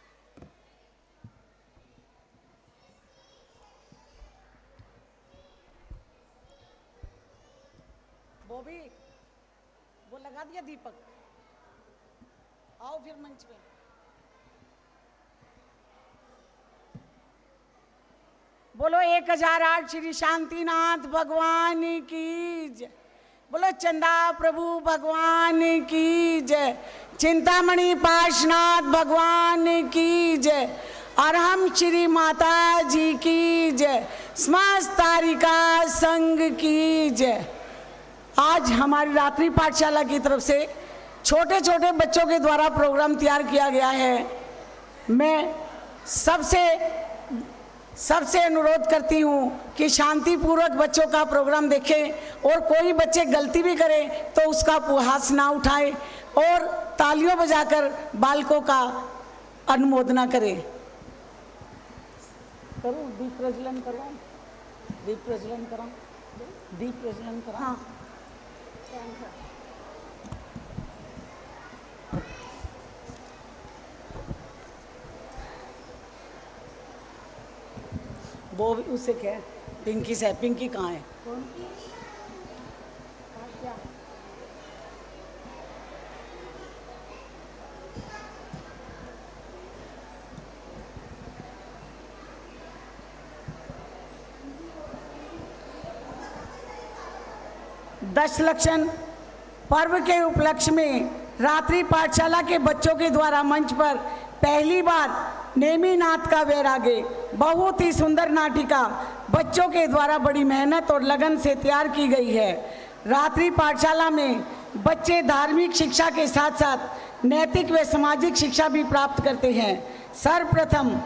बॉबी वो लगा दिया दीपक, आओ फिर मंच पे। बोलो 1008 श्री शांतिनाथ भगवान की जय। बोलो चंदा प्रभु भगवान की जय। चिंतामणि पाशनाथ भगवान की जय। अरहम श्री माता जी की जय। समस्त तारिका संघ की जय। आज हमारी रात्रि पाठशाला की तरफ से छोटे छोटे बच्चों के द्वारा प्रोग्राम तैयार किया गया है। मैं सबसे अनुरोध करती हूँ कि शांतिपूर्वक बच्चों का प्रोग्राम देखें और कोई बच्चे गलती भी करें तो उसका उपहास ना उठाएं और तालियों बजाकर बालकों का अनुमोदना करें। करूँ दीप प्रज्वलन करवाऊँ? दीप प्रज्वलन कराऊँ? दीप प्रज्वलन कराऊँ? हाँ। वो उससे क्या है? पिंकी से पिंकी कहाँ है? कौन की? क्या? दशलक्षण पर्व के उपलक्ष्य में रात्रि पाठशाला के बच्चों के द्वारा मंच पर पहली बार नेमिनाथ का वैराग्य बहुत ही सुंदर नाटिका बच्चों के द्वारा बड़ी मेहनत और लगन से तैयार की गई है। रात्रि पाठशाला में बच्चे धार्मिक शिक्षा के साथ साथ नैतिक व सामाजिक शिक्षा भी प्राप्त करते हैं। सर्वप्रथम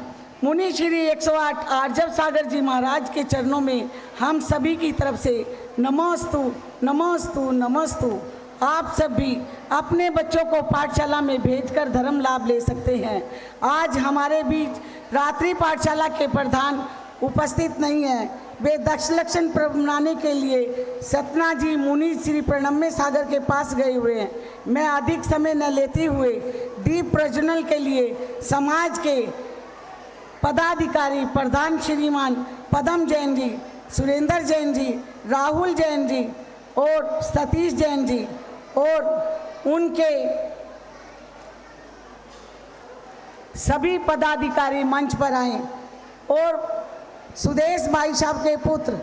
मुनि श्री 108 आर्जव सागर जी महाराज के चरणों में हम सभी की तरफ से नमोस्तु नमोस्तु नमोस्तु। आप सब भी अपने बच्चों को पाठशाला में भेजकर धर्म लाभ ले सकते हैं। आज हमारे बीच रात्रि पाठशाला के प्रधान उपस्थित नहीं हैं। वे दशलक्षण पर्व मनाने के लिए सतना जी मुनि श्री प्रणम्य सागर के पास गए हुए हैं। मैं अधिक समय न लेते हुए दीप प्रज्वलन के लिए समाज के पदाधिकारी प्रधान श्रीमान पदम जैन जी, सुरेंद्र जैन जी, राहुल जैन जी और सतीश जैन जी और उनके सभी पदाधिकारी मंच पर आए और सुदेश भाई साहब के पुत्र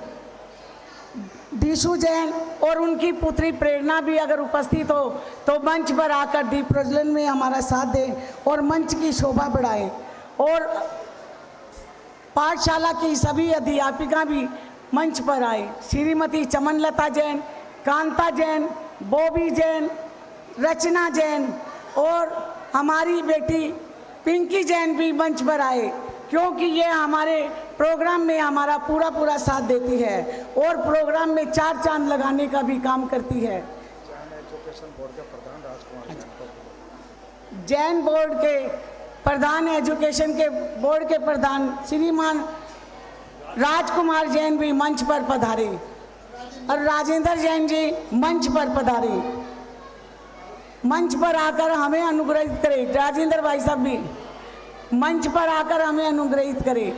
दीशु जैन और उनकी पुत्री प्रेरणा भी अगर उपस्थित हो तो मंच पर आकर दीप प्रज्वलन में हमारा साथ दें और मंच की शोभा बढ़ाएं। और पाठशाला की सभी अध्यापिका भी मंच पर आए। श्रीमती चमनलता जैन, कांता जैन, बॉबी जैन, रचना जैन और हमारी बेटी पिंकी जैन भी मंच पर आए, क्योंकि ये हमारे प्रोग्राम में हमारा पूरा साथ देती है और प्रोग्राम में चार चांद लगाने का भी काम करती है। जैन बोर्ड के प्रधान, एजुकेशन के बोर्ड के प्रधान श्रीमान राजकुमार जैन भी मंच पर पधारे और राजेंद्र जैन जी मंच पर पधारे। मंच पर आकर हमें अनुग्रहित करें। राजेंद्र भाई साहब भी मंच पर आकर हमें अनुग्रहित करें।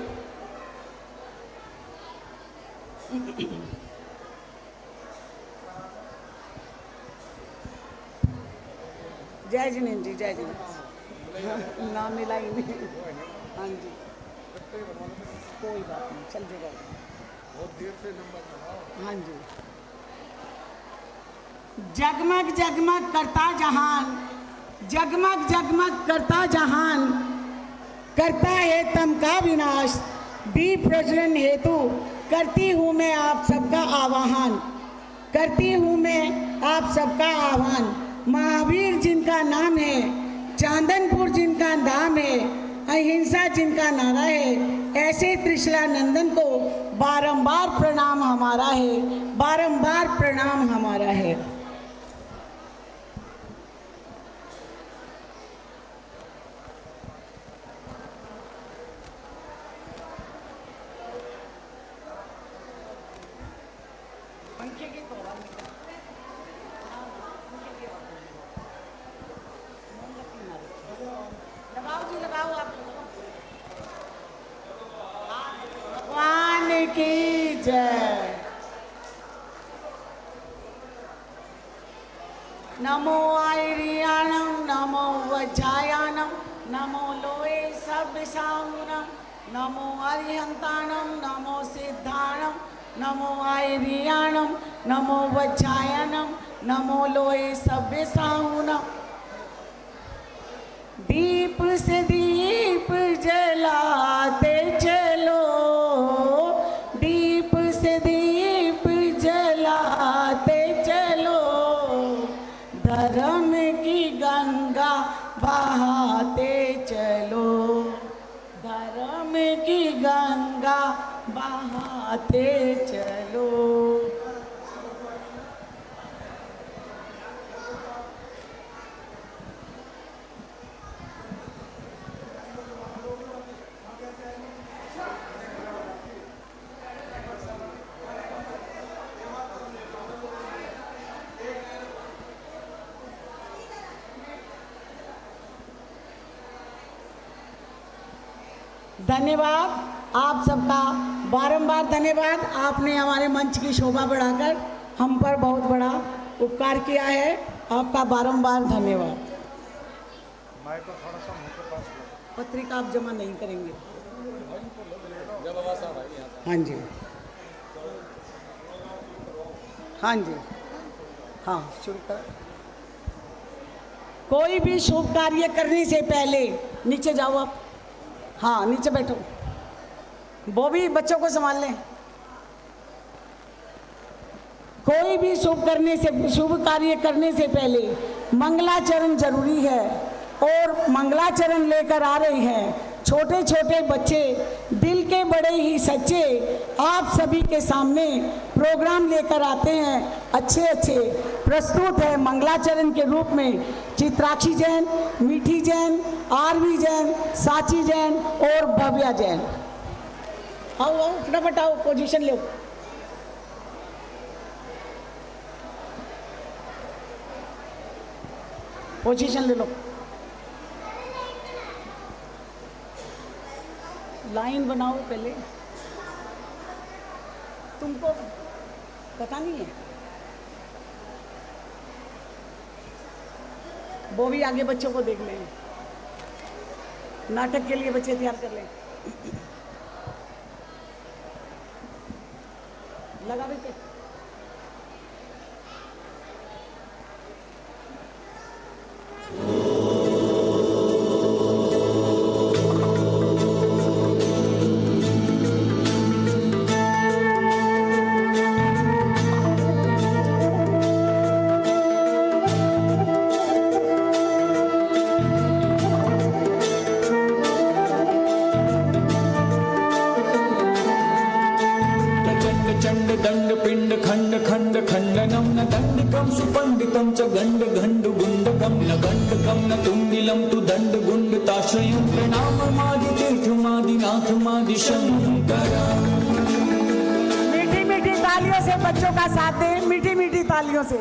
जय जिनेन्द्र जी, जय जिनेन्द्र। नाम मिला ही नहीं। हाँ जी, कोई बात नहीं, चल जाएगा। बहुत देर से नंबर। हाँ जी। जगमग जगमग करता जहान, जगमग जगमग करता जहान, करता है तम का विनाश, दीप प्रज्वलन हेतु करती हूँ मैं आप सबका आवाहन, करती हूँ मैं आप सबका आह्वान। महावीर जिनका नाम है, चांदनपुर जिनका धाम है, अहिंसा जिनका नारा है, ऐसे त्रिशला नंदन को बारंबार प्रणाम हमारा है, बारंबार प्रणाम हमारा है। भगवान की जय। नमो आयरियाणम, नमो वज्रायाणम, नमो लोए सब्बसाहुणम, नमो अरिहंताणम, नमो सिद्धाणम, नमो आयरियाणम, नमो वज्रायाणम, नमो लोए सब्बसाहुणम। दीप से दीप जलाते चलो, दीप से दीप जलाते चलो, धर्म की गंगा बहाते चलो, धर्म की गंगा बहाते चलो। धन्यवाद आप सबका, बारंबार धन्यवाद। आपने हमारे मंच की शोभा बढ़ाकर हम पर बहुत बड़ा उपकार किया है, आपका बारंबार धन्यवाद। पत्रिका आप जमा नहीं करेंगे? हाँ जी, हाँ जी, हाँ शुरू कर। कोई भी शुभ कार्य करने से पहले, नीचे जाओ आप, हाँ नीचे बैठो, वो भी बच्चों को संभाल लें। कोई भी शुभ कार्य करने से पहले मंगलाचरण जरूरी है और मंगलाचरण लेकर आ रहे हैं छोटे छोटे बच्चे, दिल के बड़े ही सच्चे, आप सभी के सामने प्रोग्राम लेकर आते हैं। अच्छे अच्छे प्रस्तुत है मंगलाचरण के रूप में चित्राक्षी जैन, मीठी जैन, आरवी जैन, साची जैन और भव्या जैन। आओ आओ फटाफट आओ, पोजीशन लो। पोजीशन ले लो, लाइन बनाओ पहले। तुमको पता नहीं है? वो भी आगे बच्चों को देख लें, नाटक के लिए बच्चे तैयार कर लें। लगा भी के पुस्तकं न तुण्डिलं तु दण्डगुण्डताश्रयं प्रणाममादितीर्थमादिनाथमादि शङ्करम्। मीठी मीठी तालियों से बच्चों का साथ दें, मीठी मीठी तालियों से।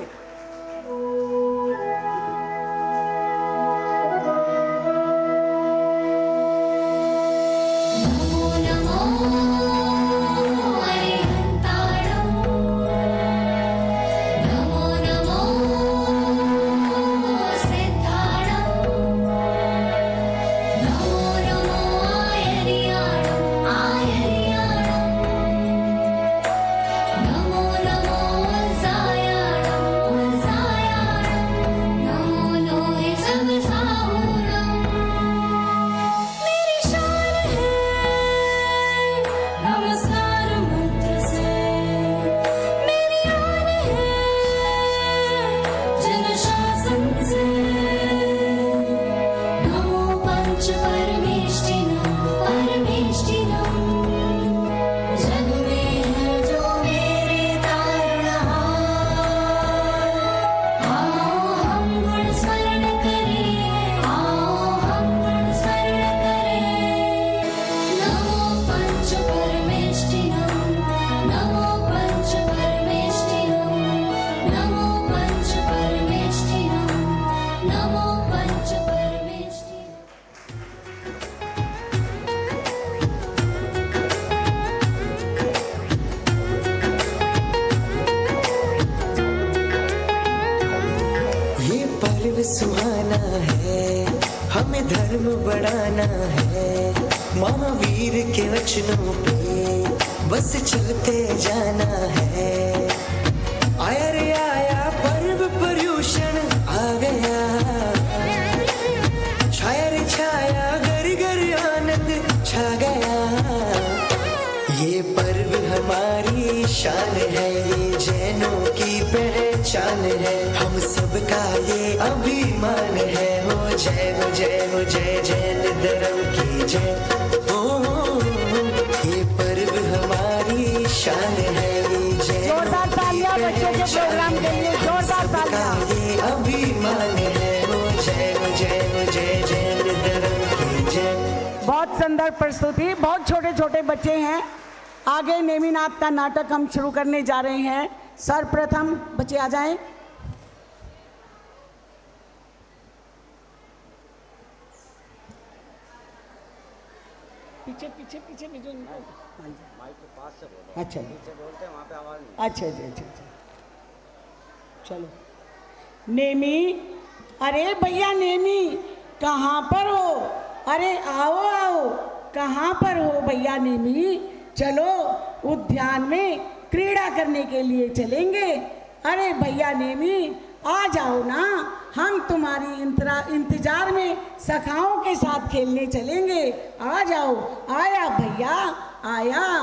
सुहाना है, हमें धर्म बढ़ाना है, महावीर के वचनों पे बस चलते जाना है। आया रे आया पर्व पर्यूषण आ गया, छाया रे छाया घर घर आनंद छा गया। ये पर्व हमारी शान है, ये जैनों की पहचान है, हम सबका ये अभिमान है। हो जय हो जय हो जय जैन धर्म की जय। ओ ये पर्व हमारी शान है, ये जोरदार तालियां बच्चों के प्रोग्राम के लिए, जोरदार तालियां। ये अभिमान है। हो जय हो जय हो जय जैन धर्म की जय। बहुत सुंदर प्रस्तुति, बहुत छोटे छोटे बच्चे हैं। आगे नेमिनाथ का नाटक हम शुरू करने जा रहे हैं। सर्वप्रथम बच्चे आ जाएं। पीछे पीछे पीछे पीछे माइक के पास से बोलो। अच्छा जी, पीछे बोलते हैं वहाँ पे आवाज नहीं। अच्छा जी, अच्छा अच्छा। चलो नेमी, अरे भैया नेमी कहाँ पर हो? अरे आओ आओ, कहाँ पर हो भैया नेमी? चलो उद्यान में क्रीड़ा करने के लिए चलेंगे। अरे भैया नेमी आ जाओ ना, हम तुम्हारी इंतजार में सखाओं के साथ खेलने चलेंगे। आ जाओ। आया भैया आया।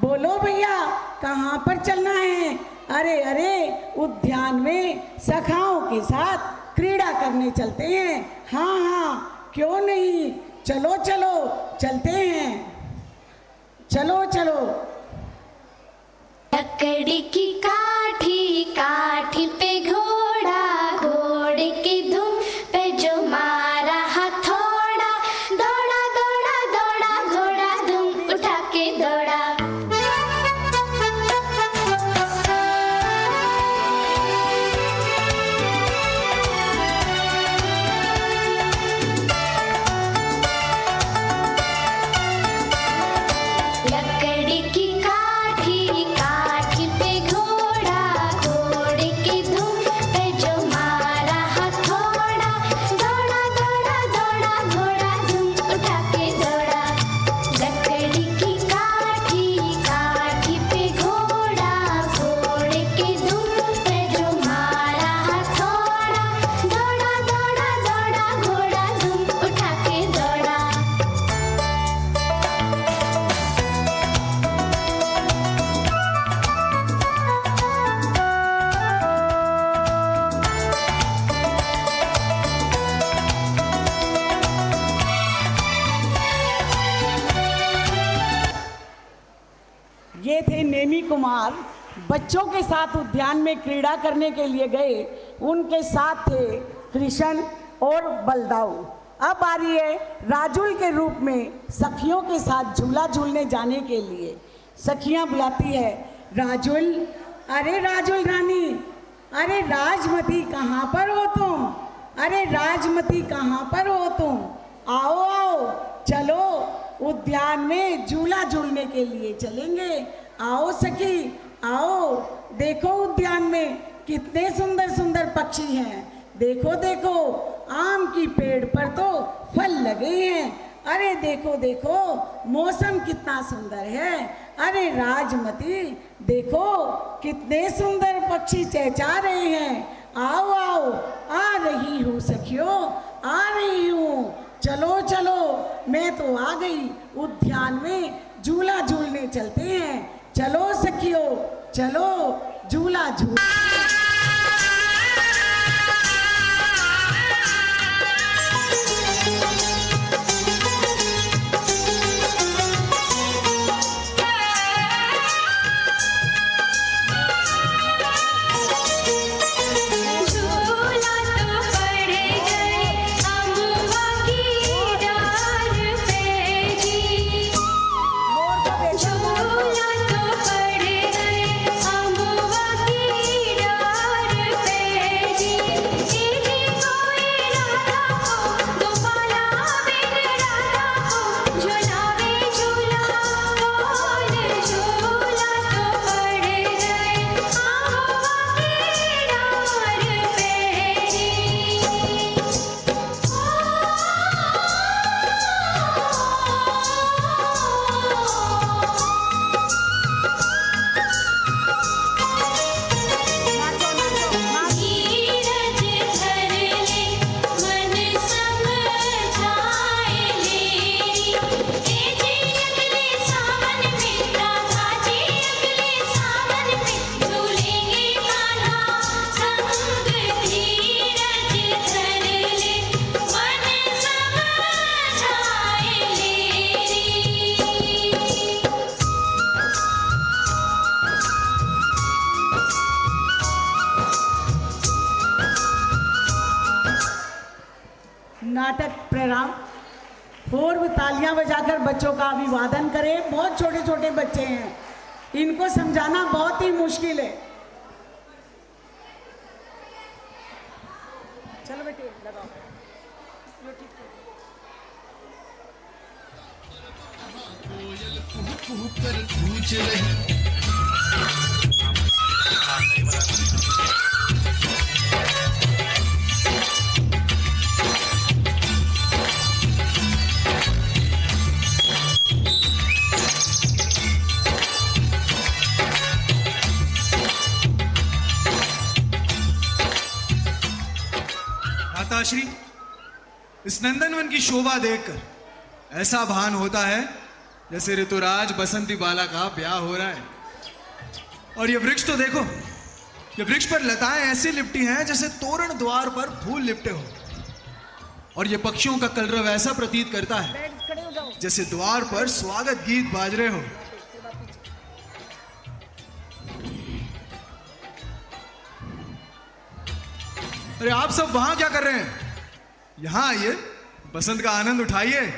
बोलो भैया कहाँ पर चलना है? अरे अरे उद्यान में सखाओं के साथ क्रीड़ा करने चलते हैं। हाँ हाँ क्यों नहीं, चलो चलो चलते हैं, चलो चलो। लकड़ी की काठी, काठी पे घोड़ा, घोड़े की धुन पे जो मारा हथौड़ा, दौड़ा दौड़ा दौड़ा घोड़ा धूम उठा के दौड़ा। लकड़ी की काठी, काठी पे घोड़ा, घोड़े की धुन पे जो मारा हथौड़ा, दौड़ा दौड़ा दौड़ा घोड़ा धूम उठा के दौड़ा। लकड़ी की काठी, काठी पे घोड़ा, घोड़े की धुन पे जो मारा हथौड़ा, दौड़ा दौड़ा दौड़ा घोड़ा धूम उठा के दौड़ा। ये थे नेमी कुमार, बच्चों के साथ उद्यान में क्रीड़ा करने के लिए गए। उनके साथ थे कृष्ण और बलदाऊ। अब बारी है राजुल के रूप में सखियों के साथ झूला झूलने जाने के लिए। सखियां बुलाती है राजुल, अरे राजुल रानी, अरे राजमती कहाँ पर हो तुम, अरे राजमती कहाँ पर हो तुम, आओ आओ चलो उद्यान में झूला झूलने के लिए चलेंगे। आओ सखी आओ, देखो उद्यान में कितने सुंदर सुंदर पक्षी हैं, देखो देखो आम की पेड़ पर तो फल लगे हैं, अरे देखो देखो मौसम कितना सुंदर है, अरे राजमती देखो कितने सुंदर पक्षी चहचहा रहे हैं, आओ आओ, आ रही हूँ सखियों, आ रही हूँ, चलो चलो मैं तो आ गई, उद्यान में झूला झूलने चलते हैं, चलो सखियों चलो झूला झूल। नाटक प्रारंभ। पूर्व तालियां बजाकर बच्चों का अभिवादन करें। बहुत छोटे छोटे बच्चे हैं, इनको समझाना बहुत ही मुश्किल है। चलो बेटे लगाओ। माताश्री, इस नंदनवन की शोभा देखकर ऐसा भान होता है जैसे ऋतुराज बसंती बाला का ब्याह हो रहा है। और ये वृक्ष तो देखो, ये वृक्ष पर लताएं ऐसी लिपटी हैं जैसे तोरण द्वार पर फूल लिपटे हो। और ये पक्षियों का कलरव ऐसा प्रतीत करता है जैसे द्वार पर स्वागत गीत बाज रहे हो। अरे आप सब वहां क्या कर रहे हैं? यहां आइए, बसंत का आनंद उठाइए।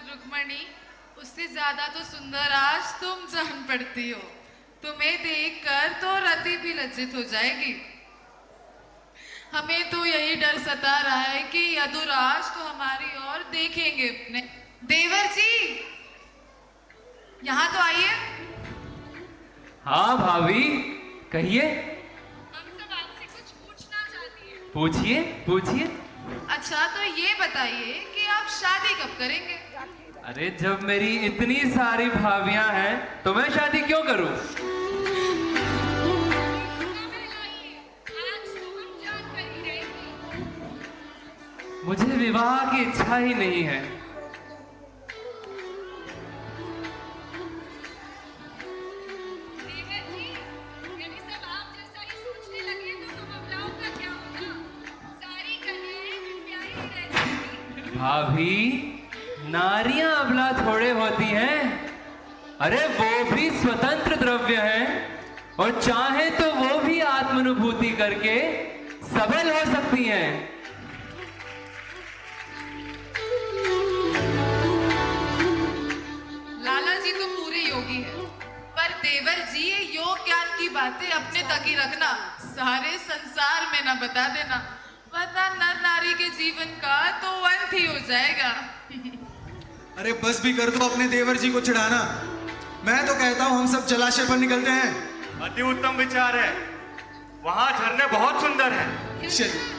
रुक्मणी, उससे ज्यादा तो सुंदर आज तुम जान पड़ती हो। तुम्हें देखकर तो रति भी लज्जित हो जाएगी। हमें तो यही डर सता रहा है कि यदुराज तो हमारी ओर देखेंगे अपने। देवर जी, यहाँ तो आइए। हाँ भाभी, कहिए। हम सब आपसे कुछ पूछना चाहती हैं। पूछिए पूछिए। अच्छा, तो ये बताइए कि आप शादी कब करेंगे? अरे जब मेरी इतनी सारी भाभियां हैं तो मैं शादी क्यों करूं? मुझे विवाह की इच्छा ही नहीं है। भाभी, नारियां अबला थोड़े होती हैं। अरे वो भी स्वतंत्र द्रव्य हैं और चाहे तो वो भी आत्मानुभूति करके सबल हो सकती हैं। लाला जी तो पूरे योगी हैं, पर देवर जी ये योग ज्ञान की बातें अपने तक ही रखना, सारे संसार में न बता देना, वरना नर नारी के जीवन का तो अंत ही हो जाएगा। अरे बस भी कर दो अपने देवर जी को चिढ़ाना। मैं तो कहता हूँ हम सब जलाशय पर निकलते हैं। अति उत्तम विचार है, वहां झरने बहुत सुंदर हैं। चलिए।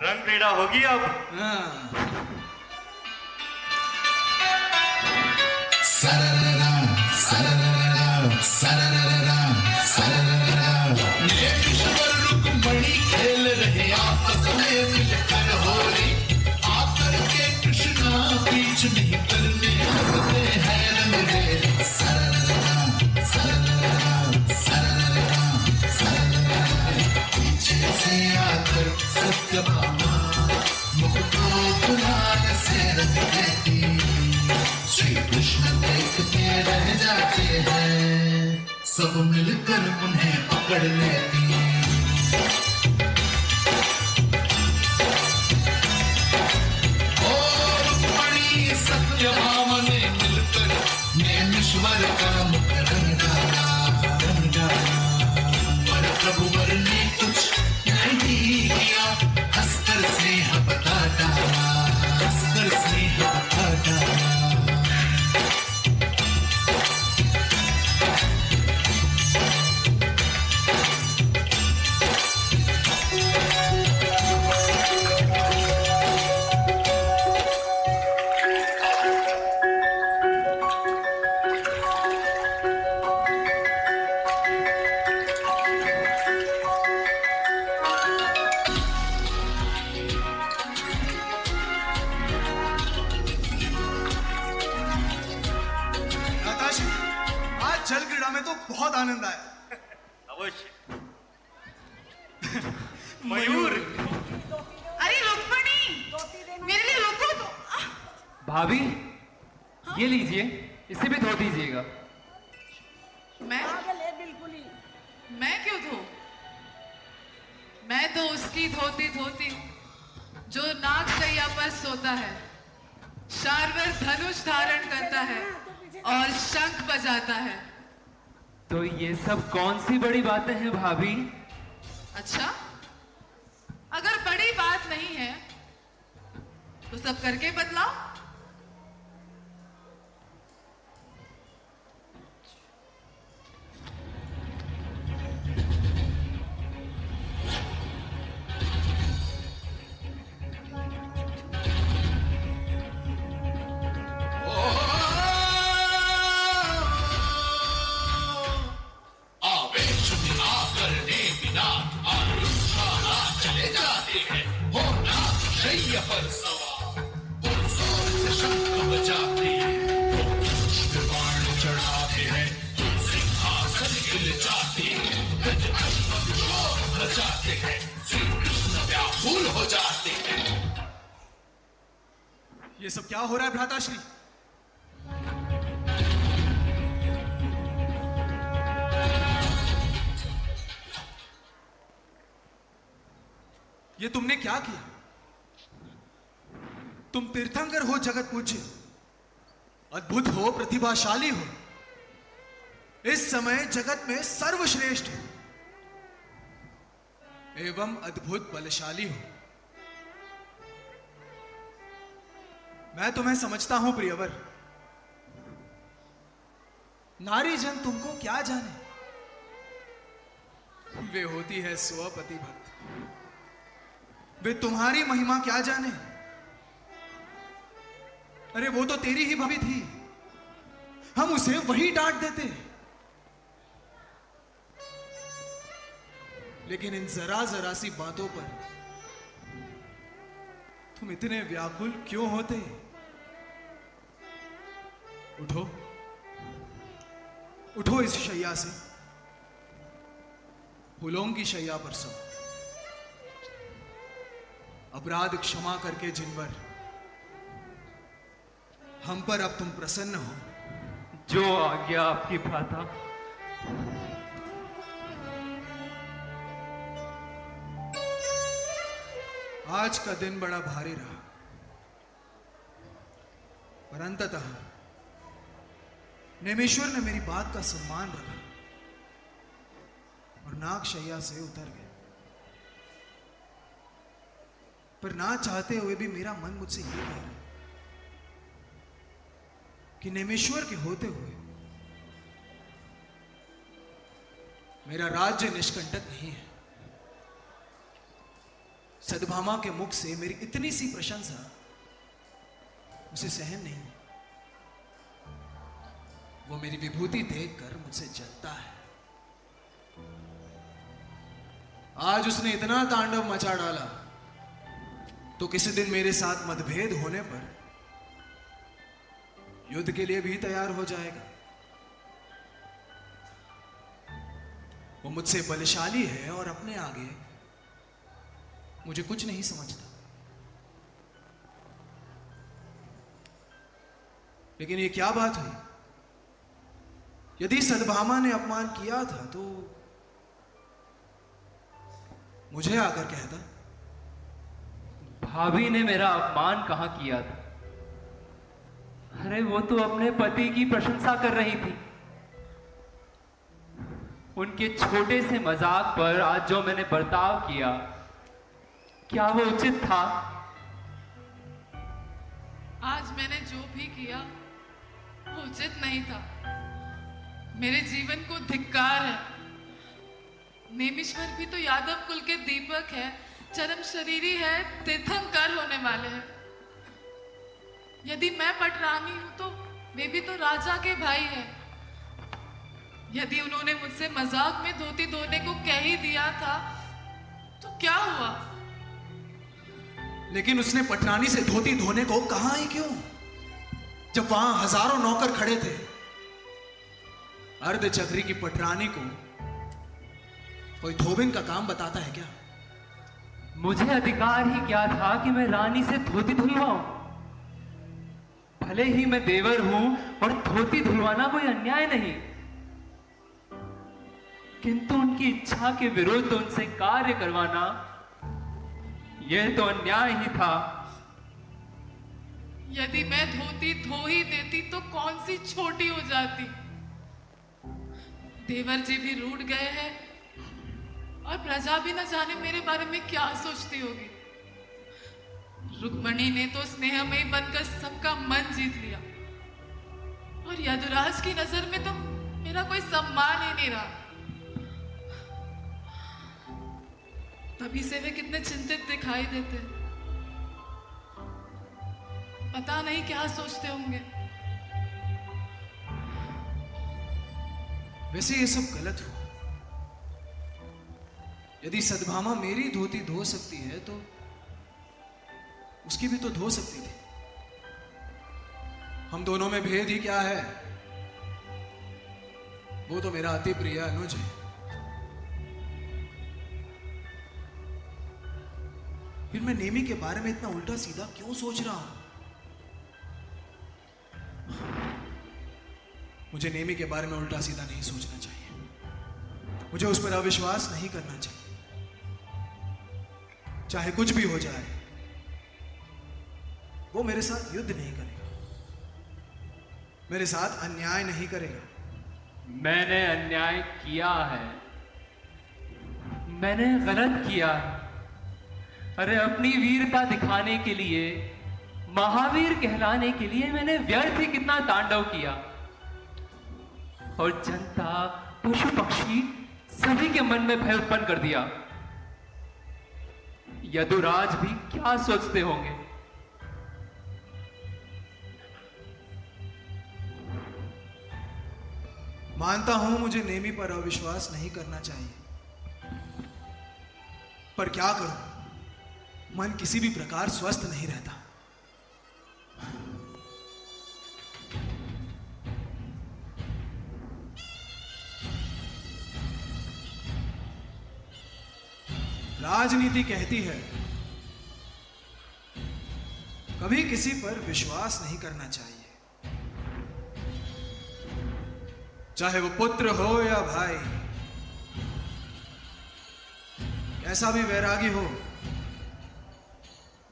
रंग क्रीड़ा होगी अब। हाँ। रुक्मणी खेल रहे आपस में मिलकर होली, आकर के कृष्णा बीच नहीं करने लगते हैं रंग रे। पीछे से आकर सत्यभामा मुख को गुलाल से रंग देती, श्री कृष्ण देखते रह जाते हैं, सब मिलकर उन्हें पकड़ लेती। और रुक्मणी सत्यभामा ने मिलकर नैमिषवर का मुख रंग डाला। पर प्रभुवर ने कुछ नहीं किया, हंसकर स्नेह बता डाला, हंसकर स्नेह बता डाला। जल क्रीड़ा में तो बहुत आनंद आया। अवश्य। मयूर। अरे रुक्मणी, मेरे लिए रुको तो। भाभी, ये लीजिए, इसे भी धो दीजिएगा। मैं क्यों धो? मैं तो उसकी धोती धोती हूँ जो नागशैया पर सोता है, शार्वर धनुष धारण करता है और शंख बजाता है। तो ये सब कौन सी बड़ी बातें हैं भाभी? अच्छा, अगर बड़ी बात नहीं है तो सब करके बतलाओ। पर सवार और जोर से शंख बजाते हैं, तो पुष्प बाण चढ़ाते हैं, तो सिंहासन हिल जाते हैं, गज अश्व शोर बजाते हैं, श्री कृष्ण व्याकुल हो जाते हैं। ये सब क्या हो रहा है भ्राताश्री? ये तुमने क्या किया? तुम तीर्थंकर हो, जगत पूज्य, अद्भुत हो, प्रतिभाशाली हो, इस समय जगत में सर्वश्रेष्ठ एवं अद्भुत बलशाली हो। मैं तुम्हें समझता हूं प्रियवर। नारी जन तुमको क्या जाने, वे होती है स्वपति भक्त। वे तुम्हारी महिमा क्या जाने। अरे वो तो तेरी ही भाभी थी, हम उसे वही डांट देते। लेकिन इन जरा जरा सी बातों पर तुम इतने व्याकुल क्यों होते? उठो, उठो इस शैया से, फूलों की शैया पर सो। अपराध क्षमा करके जिन पर हम पर अब तुम प्रसन्न हो। जो आज्ञा आपकी भ्राता। आज का दिन बड़ा भारी रहा, पर अंततः नेमेश्वर ने मेरी बात का सम्मान रखा और नागशैया से उतर गए। पर ना चाहते हुए भी मेरा मन मुझसे ये कह रहा है कि नेमेश्वर के होते हुए मेरा राज्य निष्कंटक नहीं है। सद्भामा के मुख से मेरी इतनी सी प्रशंसा उसे सहन नहीं। वो मेरी विभूति देखकर मुझसे जलता है। आज उसने इतना तांडव मचा डाला तो किसी दिन मेरे साथ मतभेद होने पर युद्ध के लिए भी तैयार हो जाएगा। वो मुझसे बलशाली है और अपने आगे मुझे कुछ नहीं समझता। लेकिन ये क्या बात हुई? यदि सद्भामा ने अपमान किया था तो मुझे आकर कहता। भाभी ने मेरा अपमान कहां किया था? अरे वो तो अपने पति की प्रशंसा कर रही थी। उनके छोटे से मजाक पर आज जो मैंने बर्ताव किया, क्या वो उचित था? आज मैंने जो भी किया वो उचित नहीं था। मेरे जीवन को धिक्कार है। नेमिश्वर भी तो यादव कुल के दीपक है, चरम शरीरी है, तीर्थंकर होने वाले हैं। यदि मैं पटरानी हूं तो वे भी तो राजा के भाई हैं। यदि उन्होंने मुझसे मजाक में धोती धोने को कह ही दिया था तो क्या हुआ? लेकिन उसने पटरानी से धोती धोने को कहा ही क्यों, जब वहां हजारों नौकर खड़े थे। अर्धचक्री की पटरानी को कोई धोबिन का काम बताता है क्या? मुझे अधिकार ही क्या था कि मैं रानी से धोती धुलवाऊं? भले ही मैं देवर हूं और धोती धुलवाना कोई अन्याय नहीं, किंतु उनकी इच्छा के विरुद्ध उनसे कार्य करवाना यह तो अन्याय ही था। यदि मैं धोती धो ही देती तो कौन सी छोटी हो जाती। देवर जी भी रूठ गए हैं और प्रजा भी न जाने मेरे बारे में क्या सोचती होगी। रुक्मणी ने तो स्नेह में ही बनकर सबका मन जीत लिया और यदुराज की नजर में तो मेरा कोई सम्मान ही नहीं रहा। तभी से वे कितने चिंतित दिखाई देते। पता नहीं क्या सोचते होंगे। वैसे ये सब गलत हुआ। यदि सद्भामा मेरी धोती धो सकती है तो उसकी भी तो धो सकती थी। हम दोनों में भेद ही क्या है? वो तो मेरा अति प्रिय अनुज है। फिर मैं नेमी के बारे में इतना उल्टा सीधा क्यों सोच रहा हूं? मुझे नेमी के बारे में उल्टा सीधा नहीं सोचना चाहिए। मुझे उस पर अविश्वास नहीं करना चाहिए। चाहे कुछ भी हो जाए, वो मेरे साथ युद्ध नहीं करेगा, मेरे साथ अन्याय नहीं करेगा। मैंने अन्याय किया है, मैंने गलत किया। अरे अपनी वीरता दिखाने के लिए, महावीर कहलाने के लिए मैंने व्यर्थ ही कितना तांडव किया, और जनता, पशु पक्षी सभी के मन में भय उत्पन्न कर दिया। यदुराज भी क्या सोचते होंगे। मानता हूं मुझे नेमी पर अविश्वास नहीं करना चाहिए, पर क्या करूं, मन किसी भी प्रकार स्वस्थ नहीं रहता। राजनीति कहती है कभी किसी पर विश्वास नहीं करना चाहिए, चाहे वो पुत्र हो या भाई, कैसा भी वैरागी हो।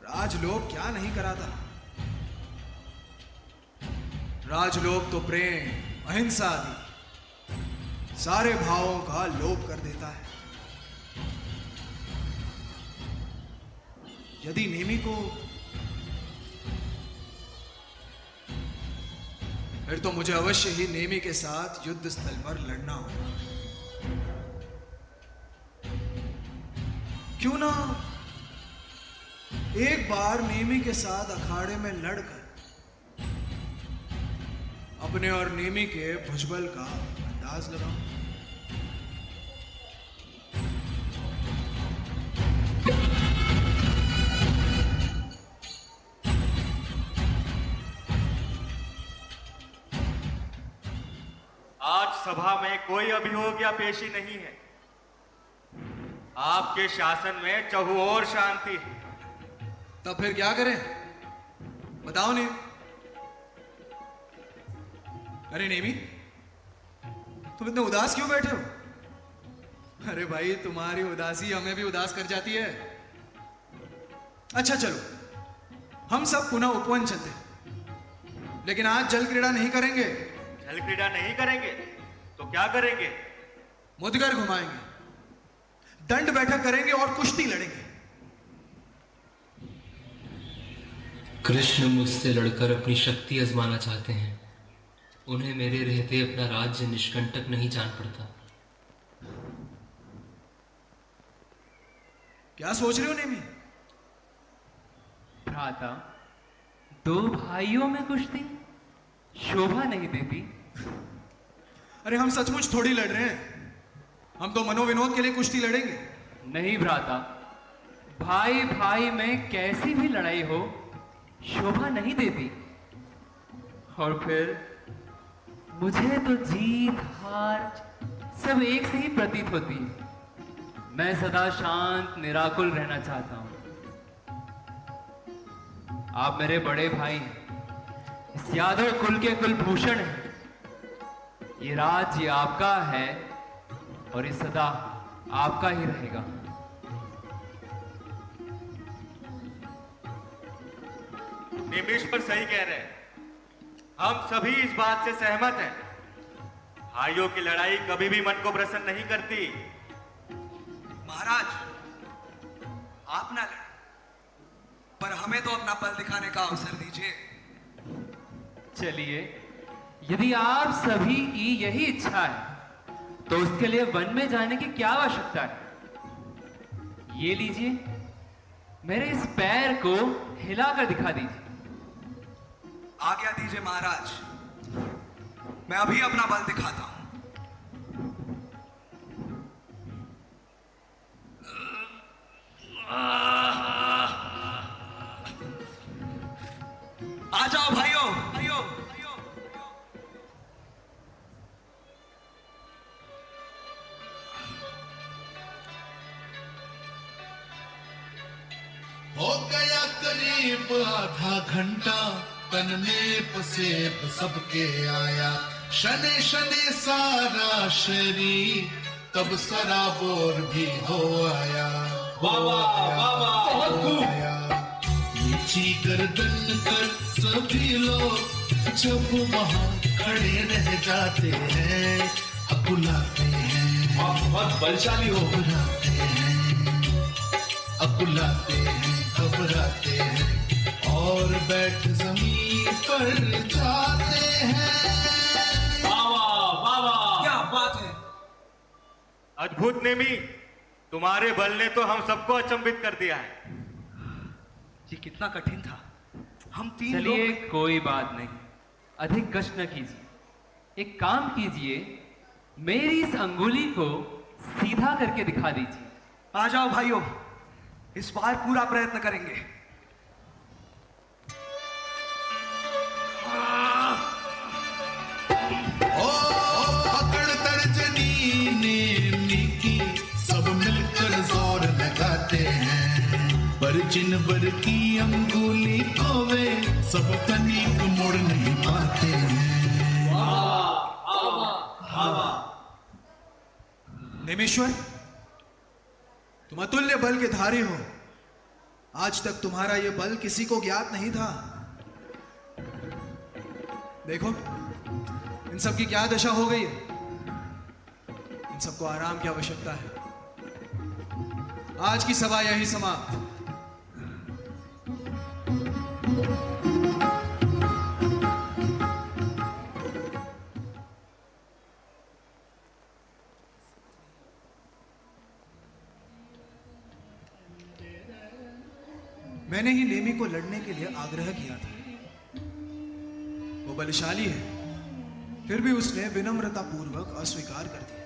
राजलोक क्या नहीं कराता। राजलोक तो प्रेम, अहिंसा आदि सारे भावों का लोप कर देता है। यदि नेमी को, फिर तो मुझे अवश्य ही नेमी के साथ युद्ध स्थल पर लड़ना होगा। क्यों ना एक बार नेमी के साथ अखाड़े में लड़कर अपने और नेमी के भुजबल का अंदाज लगाऊं। आज सभा में कोई अभियोग या पेशी नहीं है। आपके शासन में चहुओर शांति है। तब फिर क्या करें, बताओ नेमी। अरे नेमी, तुम इतने उदास क्यों बैठे हो? अरे भाई, तुम्हारी उदासी हमें भी उदास कर जाती है। अच्छा चलो, हम सब पुनः उपवन चलते हैं, लेकिन आज जल क्रीड़ा नहीं करेंगे। जल क्रीड़ा नहीं करेंगे तो क्या करेंगे? मुदगर घुमाएंगे, दंड बैठक करेंगे और कुश्ती लड़ेंगे। कृष्ण मुझसे लड़कर अपनी शक्ति आजमाना चाहते हैं। उन्हें मेरे रहते अपना राज्य निष्कंटक नहीं जान पड़ता। क्या सोच रहे हो नेमी? भ्राता, दो भाइयों में कुश्ती शोभा नहीं देती। अरे हम सचमुच थोड़ी लड़ रहे हैं, हम तो मनोविनोद के लिए कुश्ती लड़ेंगे। नहीं भ्राता, भाई भाई में कैसी भी लड़ाई हो शोभा नहीं देती। और फिर मुझे तो जीत हार सब एक से ही प्रतीत होती है। मैं सदा शांत निराकुल रहना चाहता हूं। आप मेरे बड़े भाई हैं, इस यादव कुल के कुलभूषण हैं। ये राज्य आपका है और ये सदा आपका ही रहेगा। निमीश्वर सही कह रहे हैं। हम सभी इस बात से सहमत हैं। भाइयों की लड़ाई कभी भी मन को प्रसन्न नहीं करती। महाराज, आप ना लड़े, पर हमें तो अपना बल दिखाने का अवसर दीजिए। चलिए, यदि आप सभी की यही इच्छा है तो उसके लिए वन में जाने की क्या आवश्यकता है। ये लीजिए, मेरे इस पैर को हिलाकर दिखा दीजिए। आज्ञा दीजिए महाराज, मैं अभी अपना बल दिखाता हूं। आ जाओ भाइयों, भाइयों। हो गया करीब आधा घंटा, तन में पसेप सबके आया। शनि शनि सारा शरीर, तब सराबोर भी हो आया। वाह वाह वाह वाह, बहुत खूब। नीची गर्दन कर सभी लोग जब वहाँ खड़े रह जाते हैं, अकुलाते हैं। आप बहुत बलशाली हो। घबराते हैं, अकुलाते हैं, घबराते हैं और बैठ जमीन पर जाते हैं। क्या बात है। अद्भुत नेमी, तुम्हारे बल ने तो हम सबको अचंभित कर दिया है। ये कितना कठिन था। हम तीन चलिए लोग कोई बात नहीं, अधिक कष्ट न कीजिए। एक काम कीजिए, मेरी इस अंगुली को सीधा करके दिखा दीजिए। आ जाओ भाइयों, इस बार पूरा प्रयत्न करेंगे। ओ पकड़ तर्जनी नेमी की, सब मिलकर जोर लगाते हैं। पर जिनवर की अंगुली को वे सब तनिक मुड़ नहीं पाते हैं। नेमेश्वर, तुम अतुल्य बल के धारी हो। आज तक तुम्हारा यह बल किसी को ज्ञात नहीं था। देखो इन सब की क्या दशा हो गई है। इन सबको आराम की आवश्यकता है। आज की सभा यही समाप्त। मैंने ही नेमी को लड़ने के लिए आग्रह किया था। वो बलशाली है, फिर भी उसने विनम्रता पूर्वक अस्वीकार कर दिया।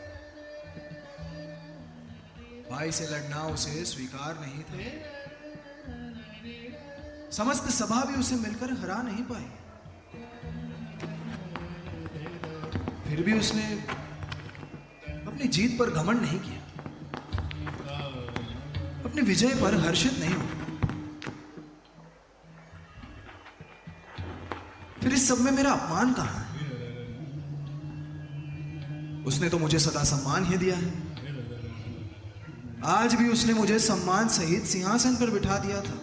भाई से लड़ना उसे स्वीकार नहीं था। समस्त सभा भी उसे मिलकर हरा नहीं पाई। फिर भी उसने अपनी जीत पर घमंड नहीं किया, अपनी विजय पर हर्षित नहीं हुआ। फिर इस सब में मेरा अपमान कहां है? उसने तो मुझे सदा सम्मान ही दिया है। आज भी उसने मुझे सम्मान सहित सिंहासन पर बिठा दिया था।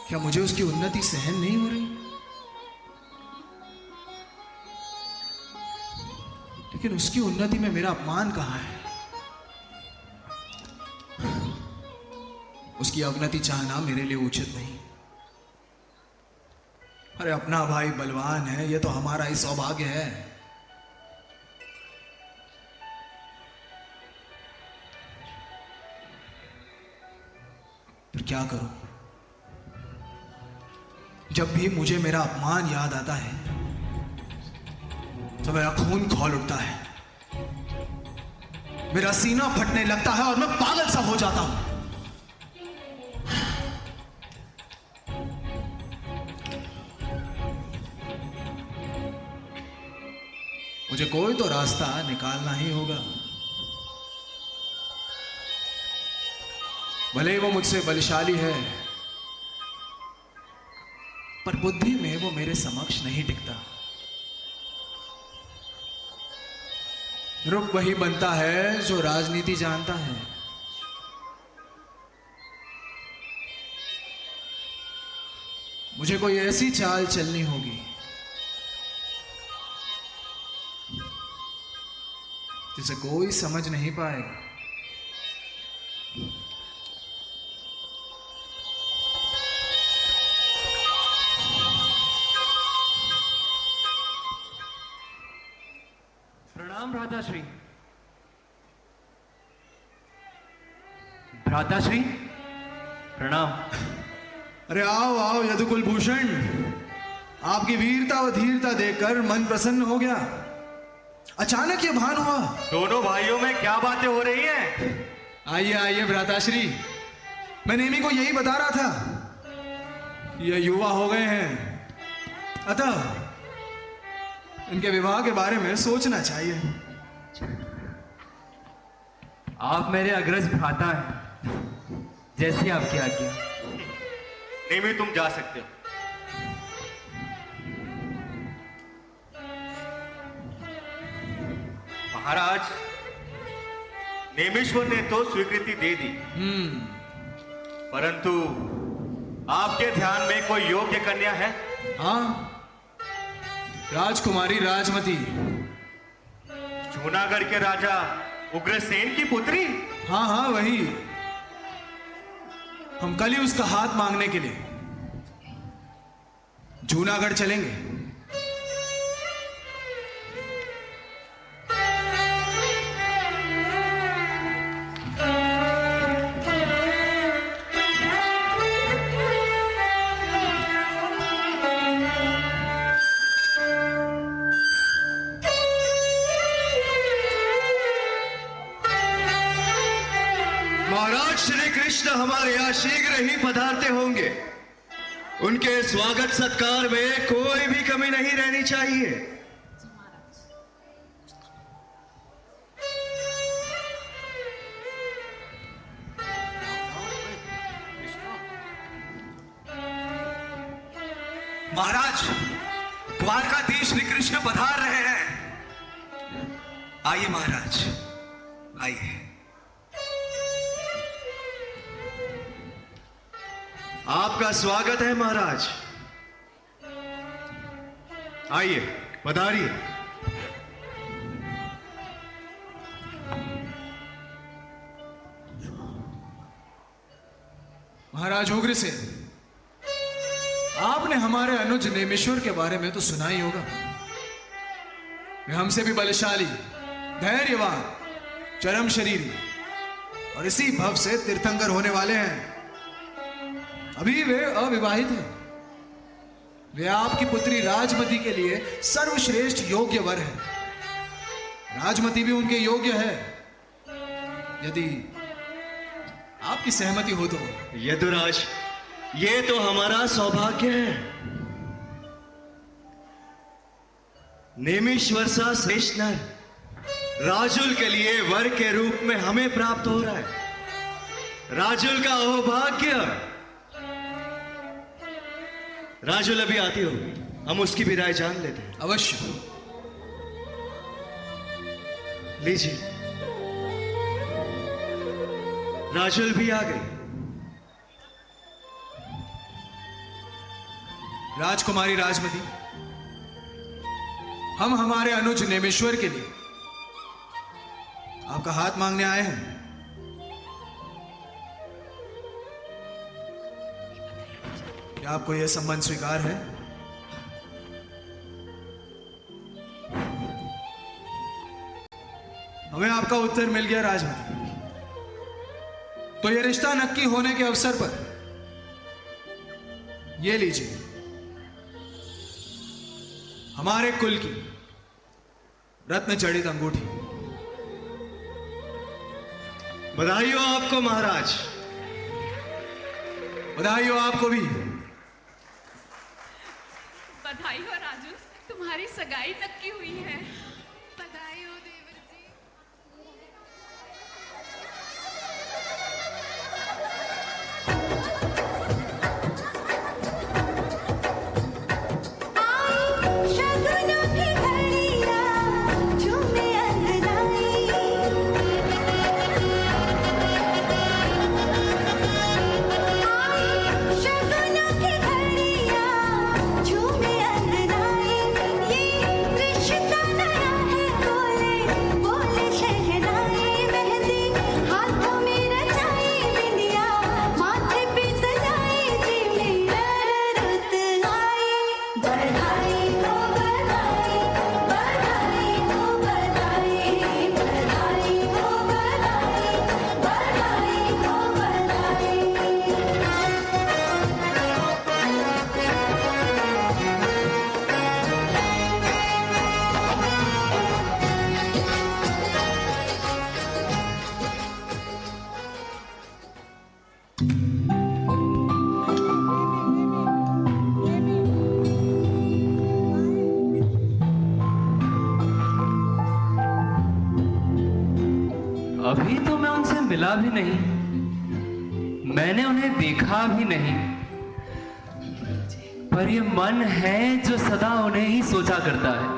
क्या मुझे उसकी उन्नति सहन नहीं हो रही? लेकिन उसकी उन्नति में मेरा अपमान कहां है? उसकी अवनति चाहना मेरे लिए उचित नहीं। अरे अपना भाई बलवान है, यह तो हमारा ही सौभाग्य है। फिर क्या करूं? जब भी मुझे मेरा अपमान याद आता है तो मेरा खून खौल उठता है, मेरा सीना फटने लगता है और मैं पागल सा हो जाता हूं। मुझे कोई तो रास्ता निकालना ही होगा। भले ही वो मुझसे बलशाली है, पर बुद्धि में वो मेरे समक्ष नहीं टिकता। रुक वही बनता है जो राजनीति जानता है। मुझे कोई ऐसी चाल चलनी होगी जिसे कोई समझ नहीं पाएगा। प्रणाम भ्राताश्री। भ्राताश्री प्रणाम। अरे आओ आओ यदुकुल भूषण, आपकी वीरता व धीरता देखकर मन प्रसन्न हो गया। अचानक ये भान हुआ। दोनों भाइयों में क्या बातें हो रही हैं? आइए आइए भ्राताश्री, मैं नेमी को यही बता रहा था। ये युवा हो गए हैं, अतः इनके विवाह के बारे में सोचना चाहिए। आप मेरे अग्रज भ्राता हैं, जैसी आपकी आज्ञा। नेमी तुम जा सकते हो। महाराज, नेमिश्वर ने तो स्वीकृति दे दी, परंतु आपके ध्यान में कोई योग्य कन्या है? हाँ, राजकुमारी राजमती। जूनागढ़ के राजा उग्रसेन की पुत्री? हाँ हाँ, वही। हम कल ही उसका हाथ मांगने के लिए जूनागढ़ चलेंगे। महाराज श्री कृष्ण हमारे यहाँ शीघ्र ही पधारते होंगे। उनके स्वागत सत्कार में कोई भी कमी नहीं रहनी चाहिए। महाराज, द्वारकाधीश श्री कृष्ण पधार रहे हैं। आइए महाराज, आइए। आपका स्वागत है महाराज। आइए, पधारिए। महाराज उग्रसेन, आपने हमारे अनुज नेमिश्वर के बारे में तो सुना ही होगा। वे हमसे भी बलशाली, धैर्यवान, चरम शरीरी और इसी भव से तीर्थंकर होने वाले हैं। अभी वे अविवाहित हैं। वे आपकी पुत्री राजमती के लिए सर्वश्रेष्ठ योग्य वर है। राजमती भी उनके योग्य है, यदि आपकी सहमति हो तो। यदुराज, ये तो हमारा सौभाग्य है। नेमिश्वर सा श्रेष्ठ नर राजुल के लिए वर के रूप में हमें प्राप्त हो रहा है। राजुल का अहोभाग्य। राजुल अभी आती हो, हम उसकी भी राय जान लेते हैं। अवश्य। लीजिए, राजुल भी आ गई। राजकुमारी राजमती, हम हमारे अनुज नेमिश्वर के लिए आपका हाथ मांगने आए हैं। क्या आपको यह संबंध स्वीकार है? हमें आपका उत्तर मिल गया राजमती। तो यह रिश्ता नक्की होने के अवसर पर यह लीजिए, हमारे कुल की रत्न जड़ित अंगूठी। बधाई हो आपको महाराज। बधाई हो आपको भी। बधाई हो राजू, तुम्हारी सगाई नक्की हुई है। बधाई हो देवर जी। शगुनों की घड़ियां झूमे अंगनाई, शगुनों की घड़ियां झूमे अंगनाई। ये रिश्ता नया है, बोले बोले शहनाई। मेहंदी हाथों में रचाई, बिंदिया माथे पे सजाई। जी मेरा रुत आई, बधाई हो बधाई, बधाई हो बधाई, बधाई हो बधाई, बधाई हो बधाई। अभी तो मैं उनसे मिला भी नहीं, मैंने उन्हें देखा भी नहीं, पर ये मन है जो सदा उन्हें ही सोचा करता है।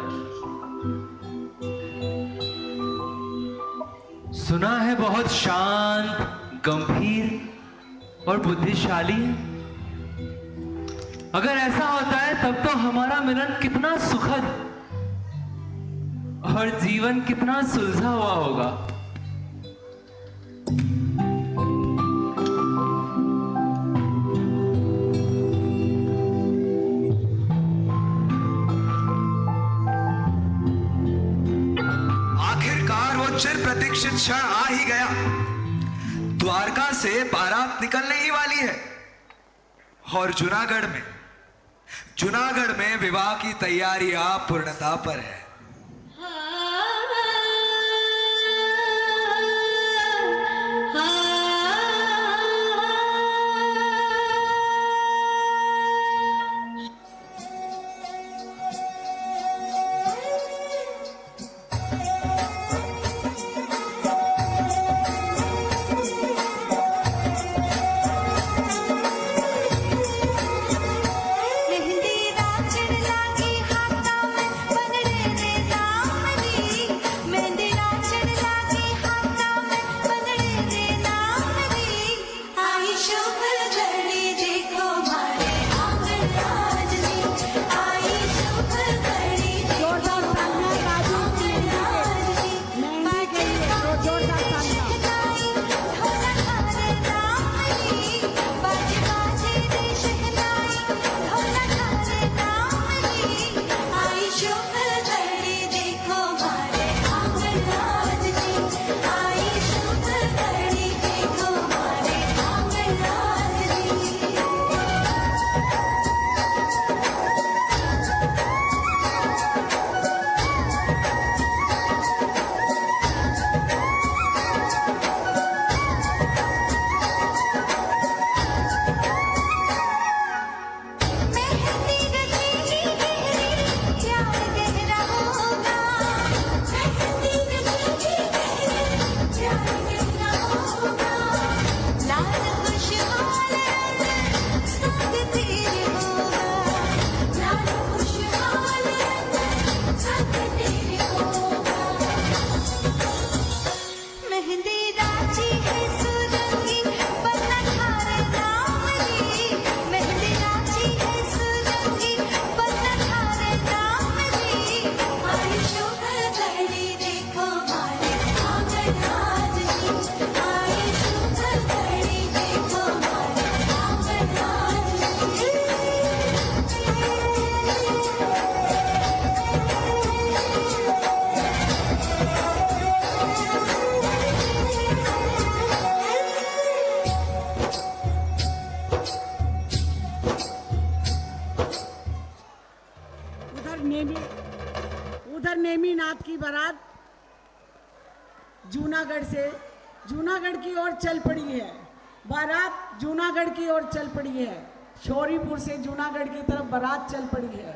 सुना है बहुत शांत, गंभीर और बुद्धिशाली है। अगर ऐसा होता है तब तो हमारा मिलन कितना सुखद और जीवन कितना सुलझा हुआ होगा। आखिरकार वो चिर प्रतीक्षित क्षण आ ही गया। द्वारका से बारात निकलने ही वाली है और जूनागढ़ में विवाह की तैयारियां पूर्णता पर है। उधर नेमीनाथ की बारात जूनागढ़ की ओर चल पड़ी है। बारात जूनागढ़ की ओर चल पड़ी है। शौरीपुर से जूनागढ़ की तरफ बारात चल पड़ी है।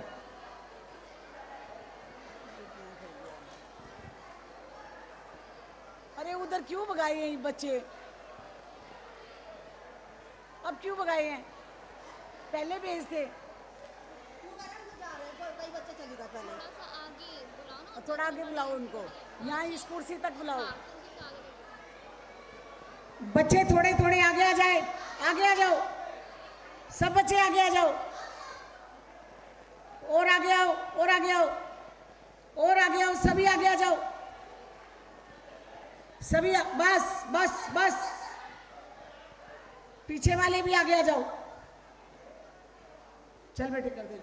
अरे उधर क्यों भगाए हैं बच्चे? अब क्यों भगाए हैं? पहले भेज थे। थोड़ा आगे बुलाओ उनको, यहाँ इस कुर्सी तक बुलाओ। बच्चे थोड़े थोड़े आगे आ जाए, आगे आ जाओ, सब बच्चे आगे आ जाओ, और आगे आओ, और आगे आओ, और आगे आओ, सभी आगे आ जाओ, सभी बस बस बस, पीछे वाले भी आगे आ जाओ। चल बेटे कर दे।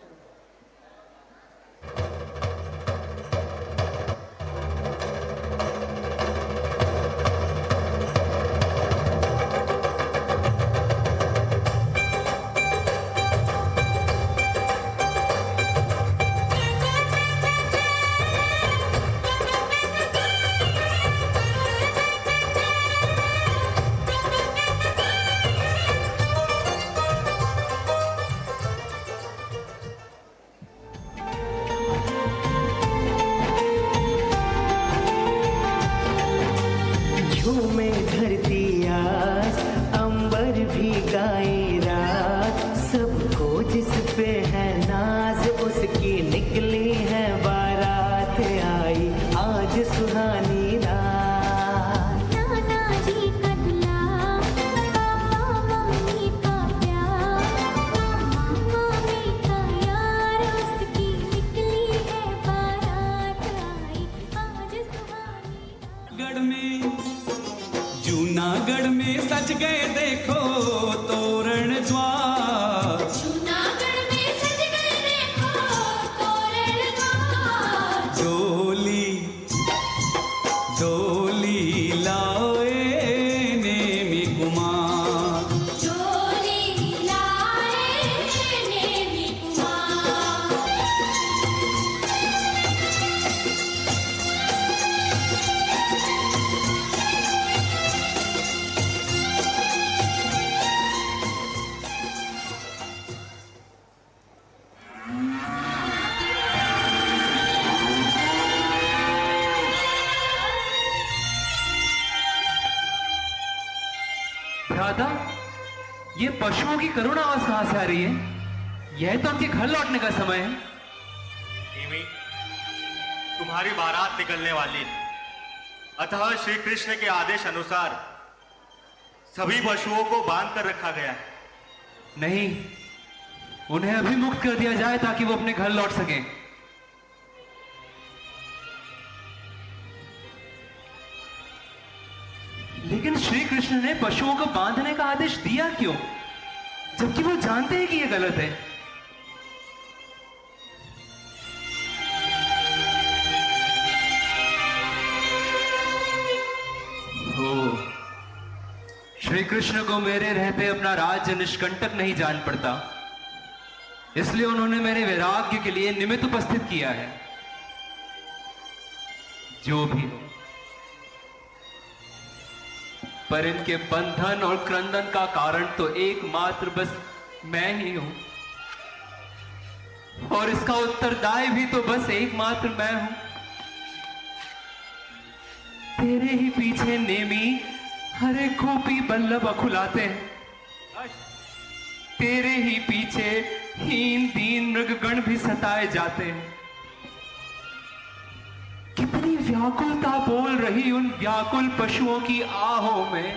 गए देखो तोरण द्वार, जूनागढ़ में सज गए देखो तोरण द्वार। डोली डोली लाए नेमी कुमार, डोली लाए नेमी कुमार। राधा, ये पशुओं की करुण आवाज कहां से आ रही है? यह तो उनके घर लौटने का समय है। निमि, तुम्हारी बारात निकलने वाली है। अतः श्री कृष्ण के आदेश अनुसार सभी पशुओं को बांध कर रखा गया है। नहीं, उन्हें अभी मुक्त कर दिया जाए ताकि वो अपने घर लौट सकें। लेकिन श्री कृष्ण ने पशुओं को बांधने का आदेश दिया क्यों, जबकि वो जानते हैं कि ये गलत है? ओ, श्री कृष्ण को मेरे रहते अपना राज्य निष्कंटक नहीं जान पड़ता, इसलिए उन्होंने मेरे वैराग्य के लिए निमित्त उपस्थित किया है। जो भी हो, पर इनके बंधन और क्रंदन का कारण तो एकमात्र बस मैं ही हूं, और इसका उत्तरदायी भी तो बस एकमात्र मैं हूं। तेरे ही पीछे नेमी हरे गोपी बल्लभ अखुलाते हैं, तेरे ही पीछे हीन दीन मृगगण भी सताए जाते हैं। कितनी व्याकुलता बोल रही उन व्याकुल पशुओं की आहों में।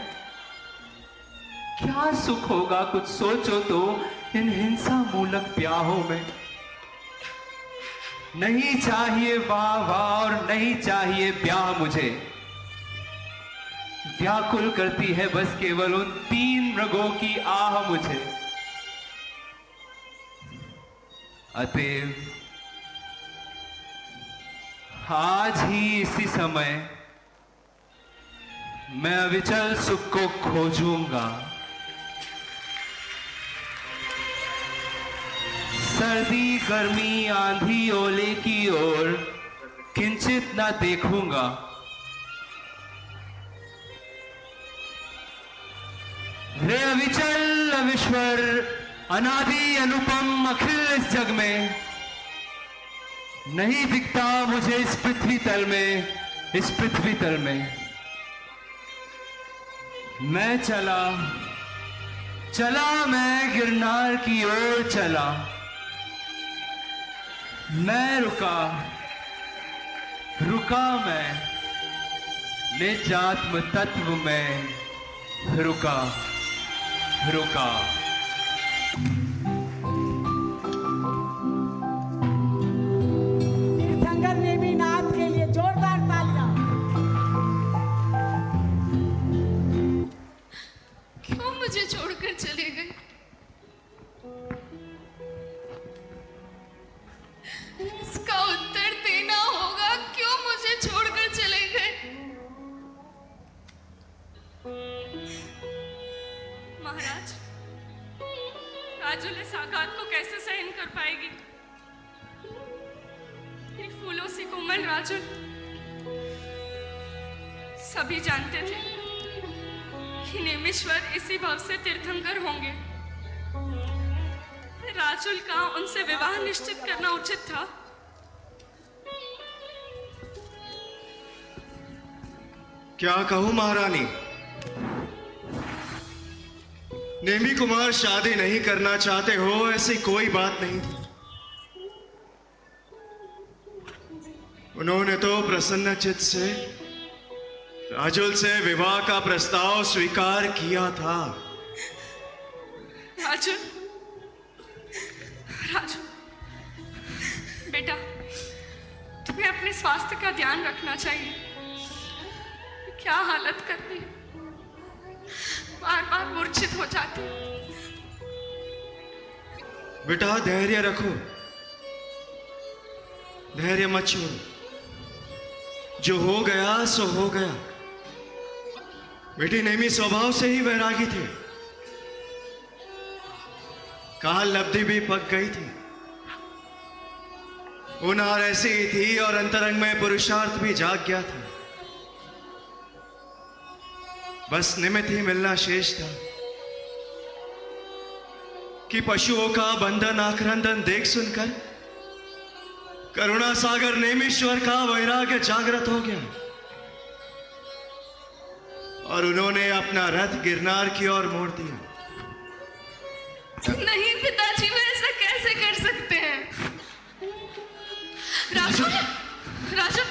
क्या सुख होगा कुछ सोचो तो इन हिंसा मूलक ब्याहों में। नहीं चाहिए वाह वाह और नहीं चाहिए ब्याह मुझे, व्याकुल करती है बस केवल उन 3 मृगों की आह मुझे। अतएव आज ही इसी समय मैं अविचल सुख को खोजूंगा। सर्दी गर्मी आंधी ओले की ओर किंचित ना देखूंगा। रे अविचल अविश्वर अनादि अनुपम अखिल इस जग में नहीं दिखता मुझे इस पृथ्वी तल में, इस पृथ्वी तल में। मैं चला चला मैं गिरनार की ओर चला, मैं रुका रुका मैं निजात्म तत्व में रुका रुका। तीर्थंकर नेमिनाथ के लिए जोरदार तालियां। क्यों मुझे छोड़कर चले गए? इसका उत्तर देना होगा, क्यों मुझे छोड़कर चले गए? महाराज, राजुल इस आघात को कैसे सहन कर पाएगी? ये फूलों से कोमल राजुल, सभी जानते थे कि नेमिश्वर इसी भाव से तीर्थंकर होंगे। राजुल का उनसे विवाह निश्चित करना उचित था। क्या कहूं महारानी, नेमी कुमार शादी नहीं करना चाहते हो ऐसी कोई बात नहीं थी। उन्होंने तो प्रसन्न चित्त से राजुल से विवाह का प्रस्ताव स्वीकार किया था। राजुल, राजुल बेटा, तुम्हें अपने स्वास्थ्य का ध्यान रखना चाहिए। क्या हालत कर दी, बार बार मूर्छित हो जाती हूँ। बेटा धैर्य रखो, धैर्य मत छोड़ो। जो हो गया सो हो गया। बेटी नेमी स्वभाव से ही वैरागी थे। काल लब्धि भी पक गई थी। उनार ऐसी ही थी और अंतरंग में पुरुषार्थ भी जाग गया था। बस निमित्त ही मिलना शेष था कि पशुओं का बंधन आक्रंदन देख सुनकर करुणा सागर नेमीश्वर का वैराग्य जागृत हो गया और उन्होंने अपना रथ गिरनार की ओर मोड़ दिया। नहीं पिताजी, वो ऐसा कैसे कर सकते हैं? राजू, राजू,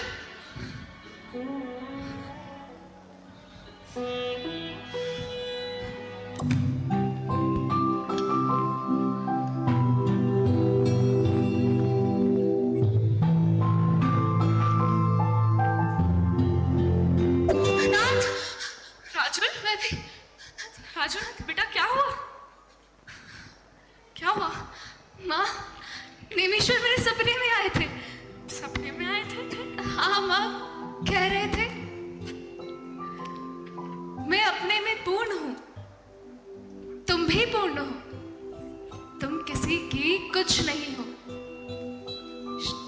राजूनाथ बेटा, क्या हुआ? क्या हुआ? माँ, नेमीश्वर मेरे सपने में आए थे। सपने में आए थे? हाँ माँ, कह रहे थे मैं अपने में पूर्ण हूं, तुम भी पूर्ण हो, तुम किसी की कुछ नहीं हो,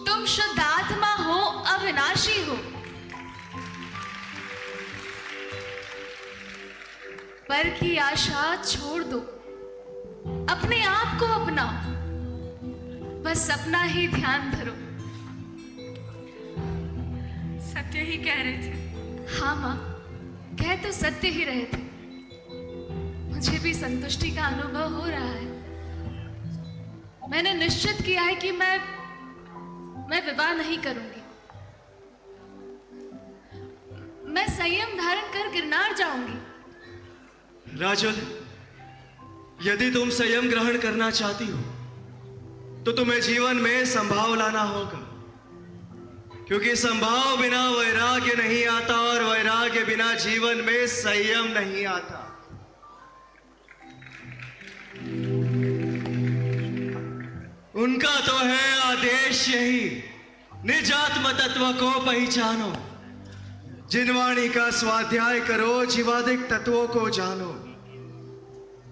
तुम शुद्ध आत्मा हो, अविनाशी हो। पर की आशा छोड़ दो, अपने आप को अपनाओ, बस अपना ही ध्यान धरो। सत्य ही कह रहे थे। हाँ माँ, कह तो सत्य ही रहे थे। मुझे भी संतुष्टि का अनुभव हो रहा है। मैंने निश्चित किया है कि मैं विवाह नहीं करूंगी। मैं संयम धारण कर गिरनार जाऊंगी। राजुल, यदि तुम संयम ग्रहण करना चाहती हो तो तुम्हें जीवन में संभाव लाना होगा, क्योंकि संभाव बिना वैराग्य नहीं आता और वैराग्य बिना जीवन में संयम नहीं आता। उनका तो है आदेश यही, निजात्म तत्व को पहचानो, जिनवाणी का स्वाध्याय करो, जीवादिक तत्वों को जानो।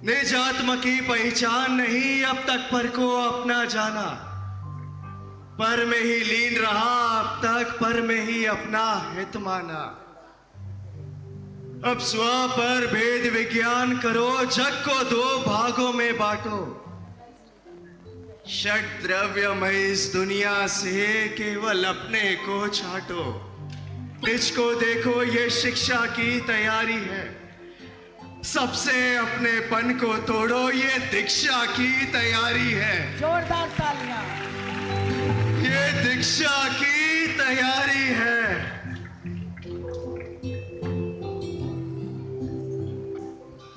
निज आत्म की पहचान नहीं, अब तक पर को अपना जाना, पर में ही लीन रहा, अब तक पर में ही अपना हित माना। अब स्व पर भेद विज्ञान करो, जग को दो भागों में बांटो। षट द्रव्यमय इस दुनिया से केवल अपने को छाटो। निज को देखो, ये शिक्षा की तैयारी है। सबसे अपनेपन को तोड़ो, ये दीक्षा की तैयारी है। जोरदार तालियां। ये दीक्षा की तैयारी है।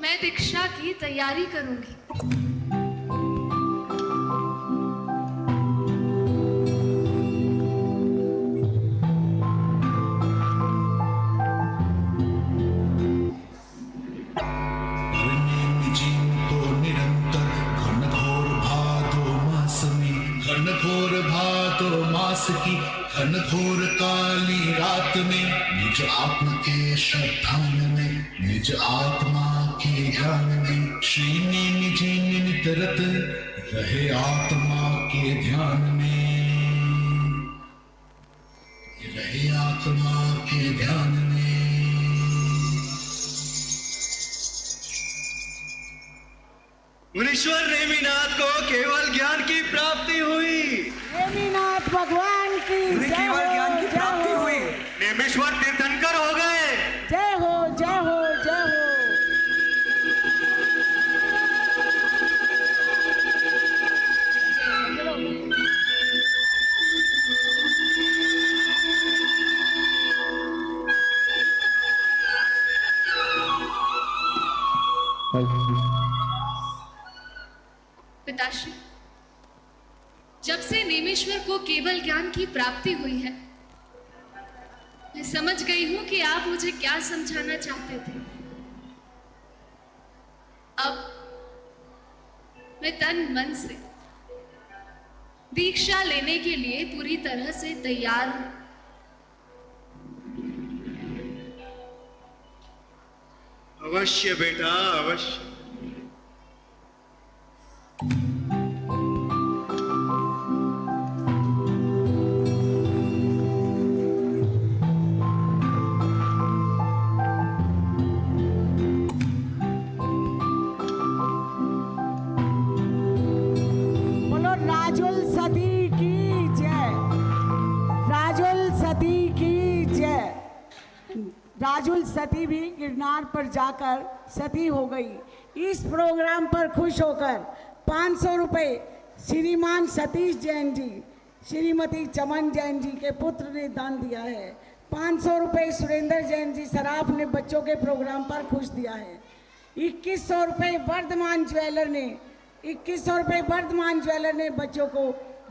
मैं दीक्षा की तैयारी करूंगी। घनघोर भादो मास की घनघोर काली रात में निज आत्मा के श्रद्धान में, निज आत्मा के ज्ञान में श्री निज नितरत रहे आत्मा के ध्यान में, रहे आत्मा के ध्यान में। मुनीश्वर नेमिनाथ को केवल ज्ञान की प्राप्ति हुई। नेमिनाथ भगवान की केवल ज्ञान की प्राप्ति हुई। नेमीश्वर तीर्थंकर हो गए। जय हो, जय हो, जय हो। पिताश्री, जब से नेमीश्वर को केवल ज्ञान की प्राप्ति हुई है, मैं समझ गई हूं कि आप मुझे क्या समझाना चाहते थे। अब मैं तन मन से दीक्षा लेने के लिए पूरी तरह से तैयार हूं। अवश्य बेटा, अवश्य। बोलो राजुल सती की जय, राजुल सती की जय। राजुल सती भी गिरनार पर जाकर सती हो गई। इस प्रोग्राम पर खुश होकर 500 रुपये श्रीमान सतीश जैन जी, श्रीमती चमन जैन जी के पुत्र ने दान दिया है। 500 रुपये सुरेंद्र जैन जी सराफ ने बच्चों के प्रोग्राम पर खुश दिया है। 2100 रुपये वर्धमान ज्वेलर ने 2100 रुपये वर्धमान ज्वेलर ने बच्चों को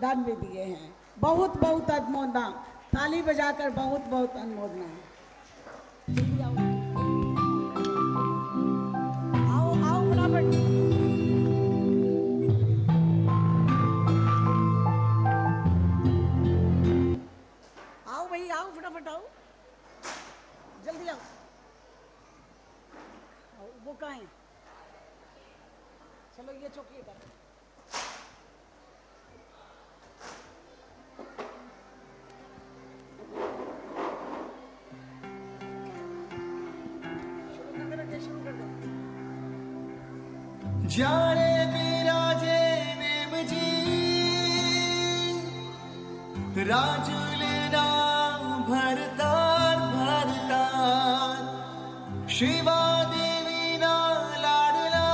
दान में दिए हैं। बहुत बहुत अनुमोदना, ताली बजाकर बहुत बहुत अनुमोदना। आओ आओ फटाफट। आओ भाई आओ, फटाफट आओ, जल्दी आओ। वो कहाँ है? चलो ये चौकी इधर। जाने बिराजे नेम जी, राजुल नाम भरतार भरतार, शिवा देवी ना लाडला,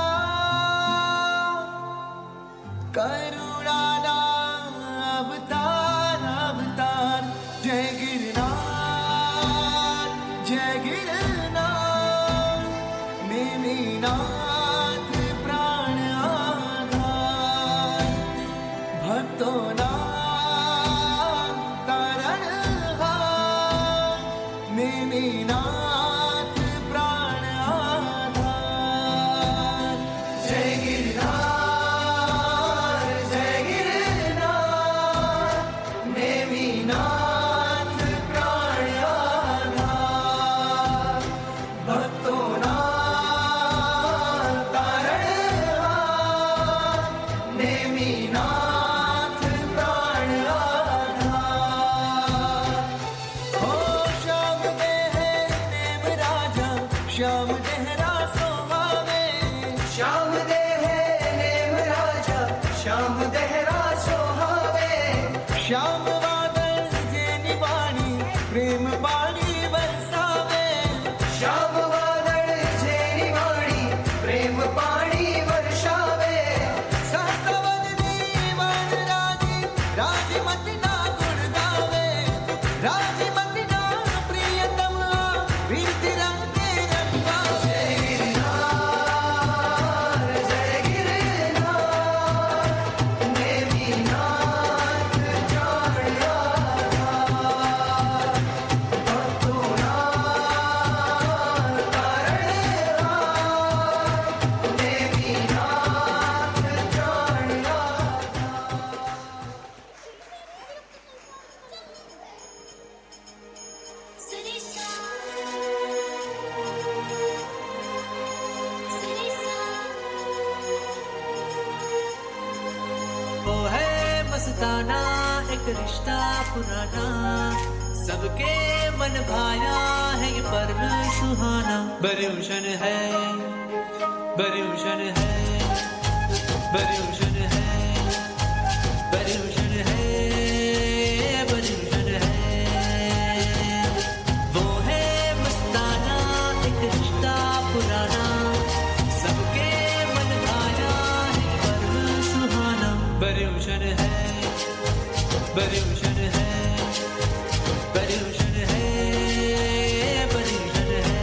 करुणा ना अवतार अवतार। जय गिरनार, जय गिरनार, नेमिनाथ प्राण आधार, भक्तों ना तारणहार, नेमिनाथ प्राण आधार। जय गिरनार, जय गिरनार, नेमिनाथ प्राण आधार, भक्तों ना तारणहार, नेमिनाथ प्राण आधार। हो श्याम देह नेम राजा, श्याम देहरा सोहावे, श्याम देह नेम राजा, श्याम देहरा सोहावे। श्याम वादन जेनि वाणी, प्रेम पाणी बरसावे, श्याम वादन जेनि वाणी, प्रेम पाणी वर्षावे। सहस्रवदनी वनराजी, राजमती ना गुण गावे, राजमती ना प्रियतम रीति रंगे रंगावे। जय गिरनार, नेमिनाथ प्राण आधार, भक्तों ना तारणहार, नेमिनाथ प्राण वो है मस्ताना एक रिश्ता पुराना, सबके मन भाया है ये पर्व सुहाना। बर्यूशन है, बर्यूशन है, बर्यूशन है, बर्यूशन है, बर्यूशन है। वो है मस्ताना एक रिश्ता पुराना, सबके मन भाया है ये पर्व सुहाना। बर्यूशन है, बर्यूशन है, बर्यूशन है, बर्यूशन है।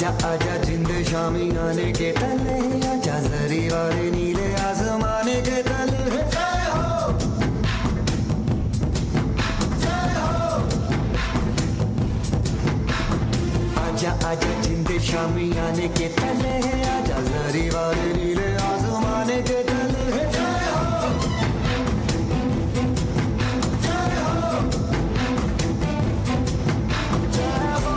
आजा आजा जिंद शामी आने के तले, आजा जरी वाले नीले आसमाने के तले। जय हो, जय हो। आजा आजा जिंद शामी आने के तले, आजा जरी वाले नीले आसमाने के तले। जय हो, जय हो, जय हो।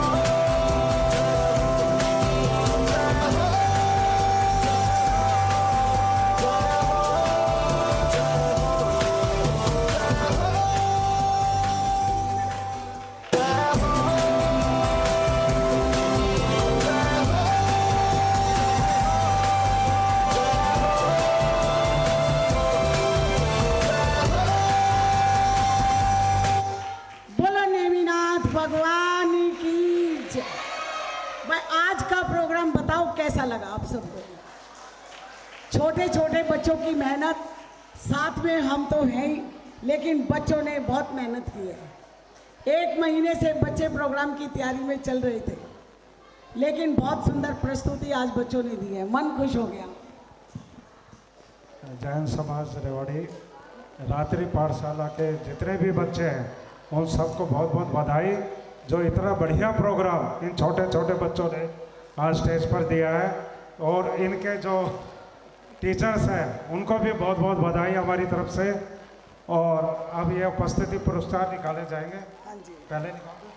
बोलो नेमिनाथ भगवान की जय। भाई आज का प्रोग्राम बताओ कैसा लगा आप सबको? छोटे छोटे बच्चों की मेहनत, साथ में हम तो हैं ही, लेकिन बच्चों ने बहुत मेहनत की है। 1 महीने से बच्चे प्रोग्राम की तैयारी में चल रहे थे, लेकिन बहुत सुंदर प्रस्तुति आज बच्चों ने दी है, मन खुश हो गया। जैन समाज रेवाड़ी रात्रि पाठशाला के जितने भी बच्चे हैं उन सबको बहुत बहुत बधाई, जो इतना बढ़िया प्रोग्राम इन छोटे छोटे बच्चों ने आज स्टेज पर दिया है। और इनके जो टीचर्स हैं उनको भी बहुत बहुत बधाई हमारी तरफ से। और अब ये उपस्थिति पुरस्कार निकाले जाएंगे। हाँ जी, पहले निकाल दो,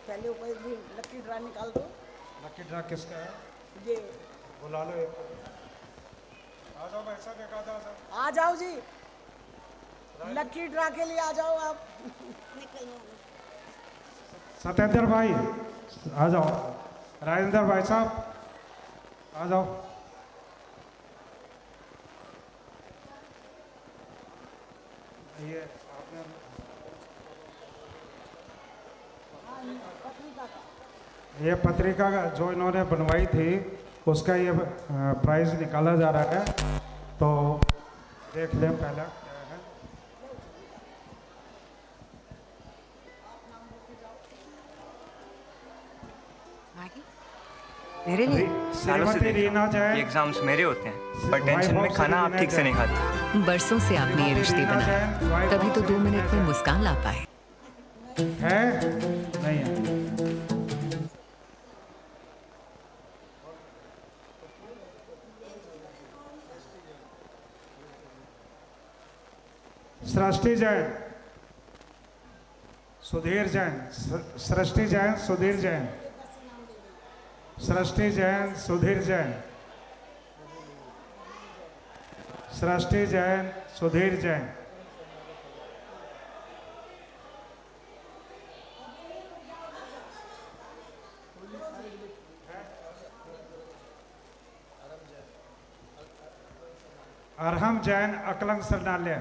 पहले ऊपर भी लकी ड्रा निकाल दो। लकी ड्रा किसका है? ये बुला लो एक। आ जाओ भाई साहब, एक आधा आ जाओ। आ जाओ जी, लकी ड्रा के लिए आ जाओ आप। सत्येंद्र भाई आ जाओ, राजेंद्र भाई साहब आ जाओ। ये आपने ये पत्रिका जो इन्होंने बनवाई थी उसका ये प्राइज निकाला जा रहा है, तो देख लें पहला क्या है। मेरे लिए सालों से रीना जाए, एग्जाम्स मेरे होते हैं, पर टेंशन में खाना आप ठीक से नहीं खाते। बरसों से आपने ये रिश्ते बनाए, तभी तो 2 मिनट में मुस्कान ला पाए। है नहीं है। सृष्टि जैन, सुधीर जैन, सृष्टि जैन, सुधीर जैन, सृष्टि जैन, सुधीर जैन, सृष्टि जैन, सुधीर जैन। अरहम जैन, अकलंग सरनालय,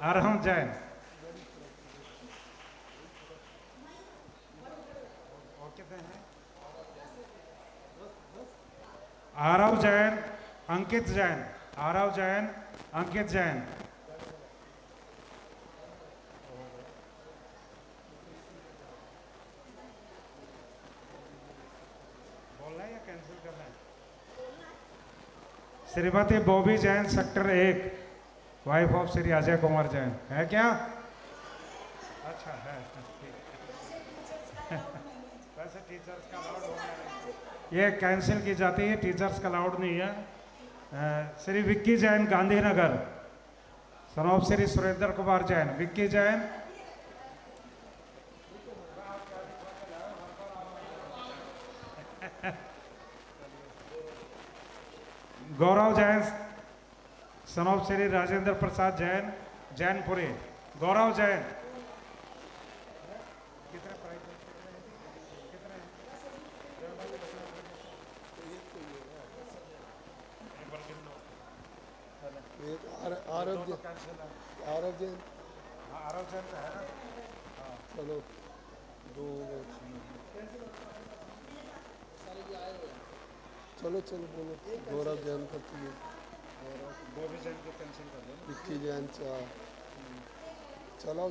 अरहम जैन। आरव जैन, अंकित जैन, आरव जैन, अंकित जैन। बोलना है या कैंसिल करना है? Shrimati Bobby Jain, sector 1, wife of Shri Ajay Kumar Jain. है क्या? अच्छा है, वैसे टीचर्स का अलाउड होना नहीं, ये कैंसिल की जाती है, टीचर्स का अलाउड नहीं है। Shri Vicky Jain, Gandhinagar, son of Shri Surendra Kumar Jain. Vicky Jain, Gaurav Jain, son of Shri Rajendra Prasad Jain, Jainpuri. Gaurav Jain, कितने प्राइज? आरव जैन, आरव जैन, आरव जैन का है ना? चलो 2 चलो चलो बोलो। गौरव जैन का चाहिए, बॉबी जैन को कैंसिल कर दो। विक्की जैन चलाओ चलाओ।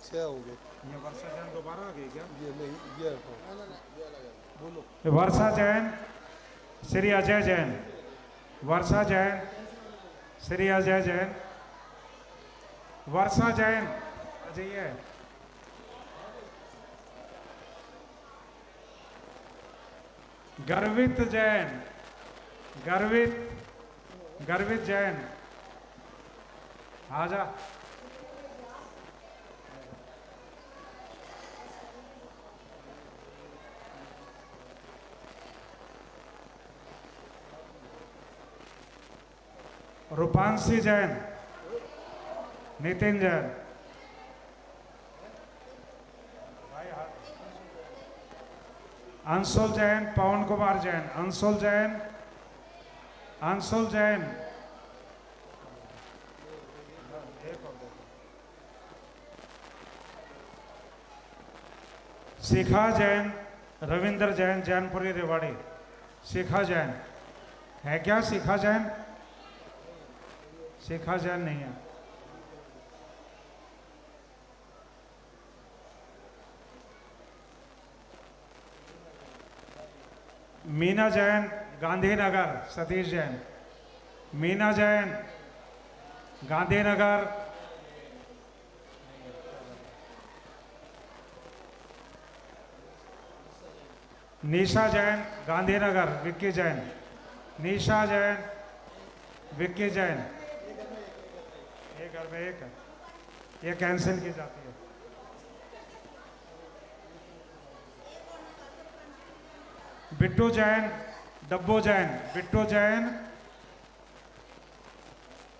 6 हो गए। ये वर्षा जैन दोबारा आ गई क्या? ये नहीं, ये हटाओ। बोलो। वर्षा जैन, श्री अजय जैन, वर्षा जैन, श्री अजय जैन, वर्षा जैन अजय है। गर्वित जैन, गर्वित जैन आजा। रूपांशी जैन, नितिन जैन, अंशुल जैन, पवन कुमार जैन, अंशुल जैन, अंशुल जैन, शिखा जैन, रविंद्र जैन, जैनपुरी रेवाड़ी, शिखा जैन है क्या? शिखा जैन, शिखा जैन नहीं है। मीना जैन, गांधीनगर, सतीश जैन, मीना जैन, गांधीनगर, निशा जैन, गांधीनगर, विक्की जैन, निशा जैन, विक्की जैन, एक घर में एक है, ये कैंसिल की जाती है। बिट्टू जैन, डब्बू जैन, बिट्टू जैन,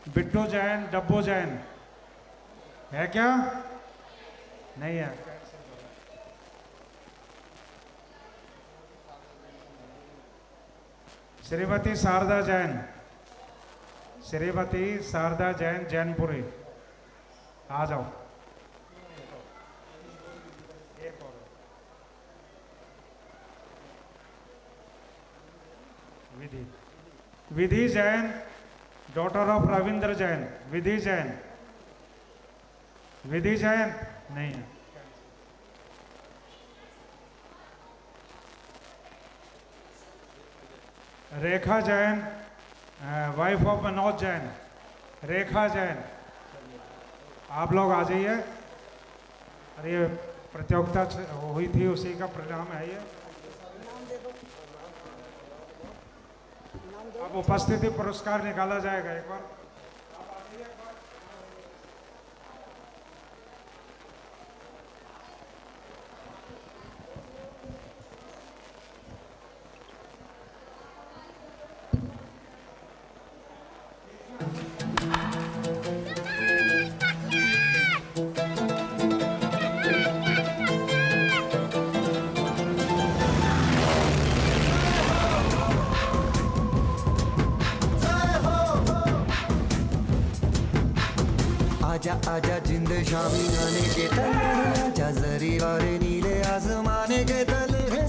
बिट्टू जैन, डब्बू जैन है क्या? नहीं है। श्रीमती शारदा जैन, श्रीमती शारदा जैन, जैनपुरी आ जाओ। एक और विधि, विधि जैन, डॉटर ऑफ रविंद्र जैन, विधि जैन, विधि जैन नहीं है। रेखा जैन, वाइफ ऑफ मनोज जैन, रेखा जैन, आप लोग आ जाइए। अरे ये प्रतियोगिता हुई थी, उसी का परिणाम है ये। अब उपस्थिति पुरस्कार निकाला जाएगा एक बार। आजा आजा जिंद शामी आने के तले, आजा जरी वाले नीले आसमाने के तले है।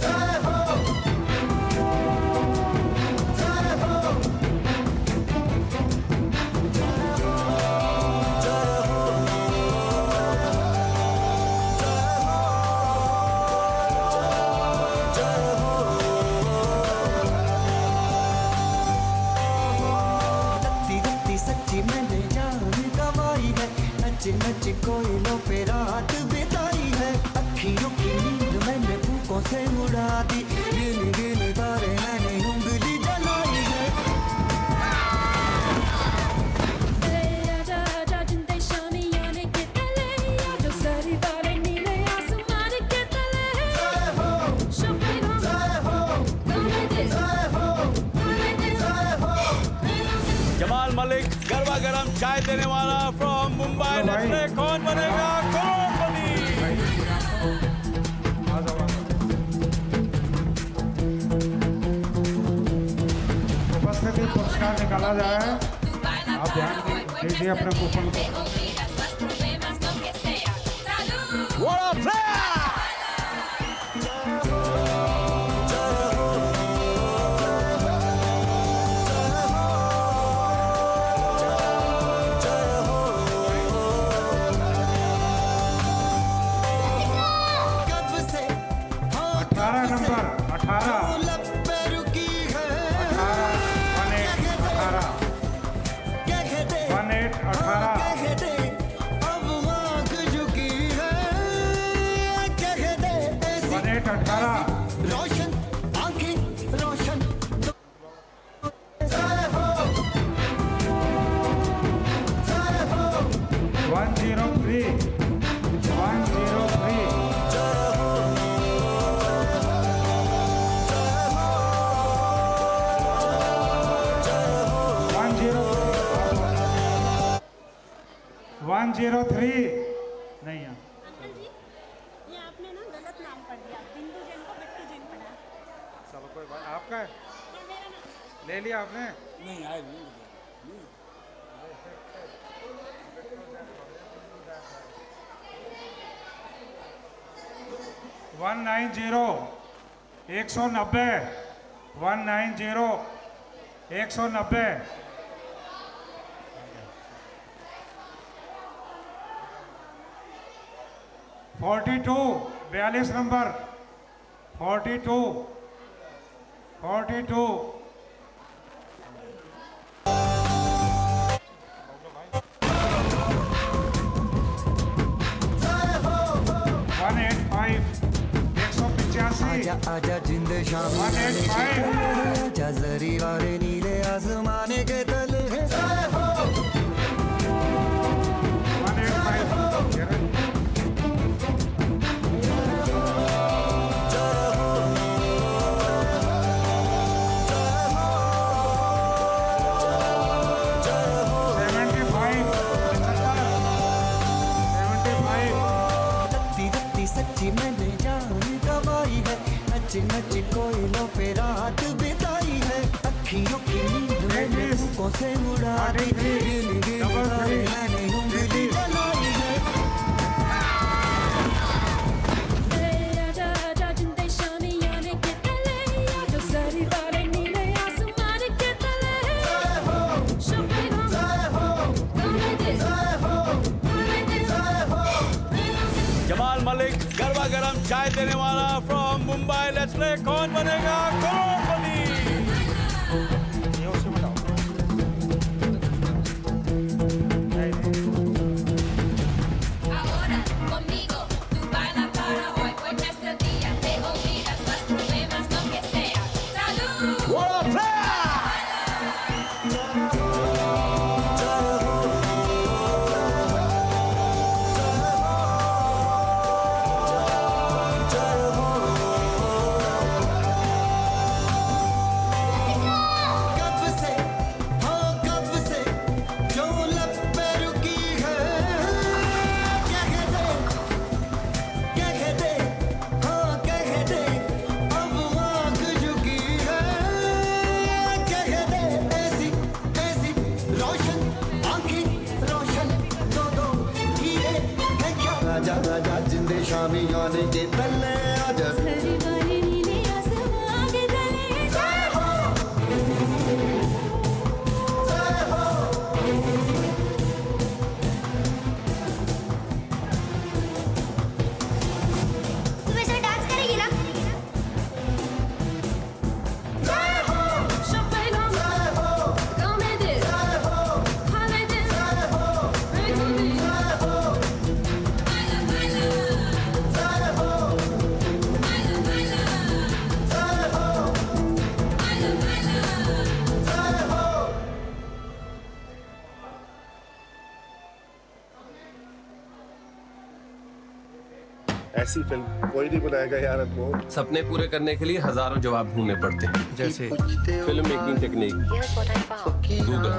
सच्ची मैंने जान गवाई है, नच नच कोयलों पे रात बिताई है। अखियों की नींद मैंने फूकों से उड़ा दी, गिन गिन तारे मैंने उंगली जलाई है। जमाल मलिक गरबा गरम चाय देने वाला फ्रॉम मुंबई। कौन बनेगा करोड़पति? उपस्थिति पुरस्कार निकाला जाए, आप ध्यान दीजिए अपने कूपन को। 103 103 नहीं है। ये आपने ना गलत नाम पढ़ दिया, बिंदु जैन को बिट्टू जैन पढ़ा। चलो कोई बात, आपका है ले लिया आपने? नहीं आए नहीं 190 190 190 190 42 42 नंबर 42 42 आजा आजा जिंद शाम आजा जरी वाले नीले आसमाने के तले सच्ची मैंने जान गवाई है, नच नच कोयलों पे रात बिताई है, अखियों की नींद मैंने भूखों से उड़ा दी, गिन गिन तारे मैंने उंगली जलाई है। आजा आजा जिंदे शामियाने के तले, आजा जरी वाले नीले आसमान के तले, शोपे जमाल मलिक गरबा गरम चाय देने वाला फ्रॉम मुंबई। लेट्स प्ले कौन बनेगा करोड़पति। Ahora conmigo tú baila para hoy, pues este día te olvidas los problemas, lo que sea. ¡Salud! आजा जिंदे शामी गाने के तले आजा तुम ऐसे डांस करेगी ना? ऐसी फिल्म कोई नहीं बनाएगा यार अनमोल। सपने पूरे करने के लिए हजारों जवाब ढूंढने पड़ते हैं, जैसे फिल्म मेकिंग टेक्निक, गूगल।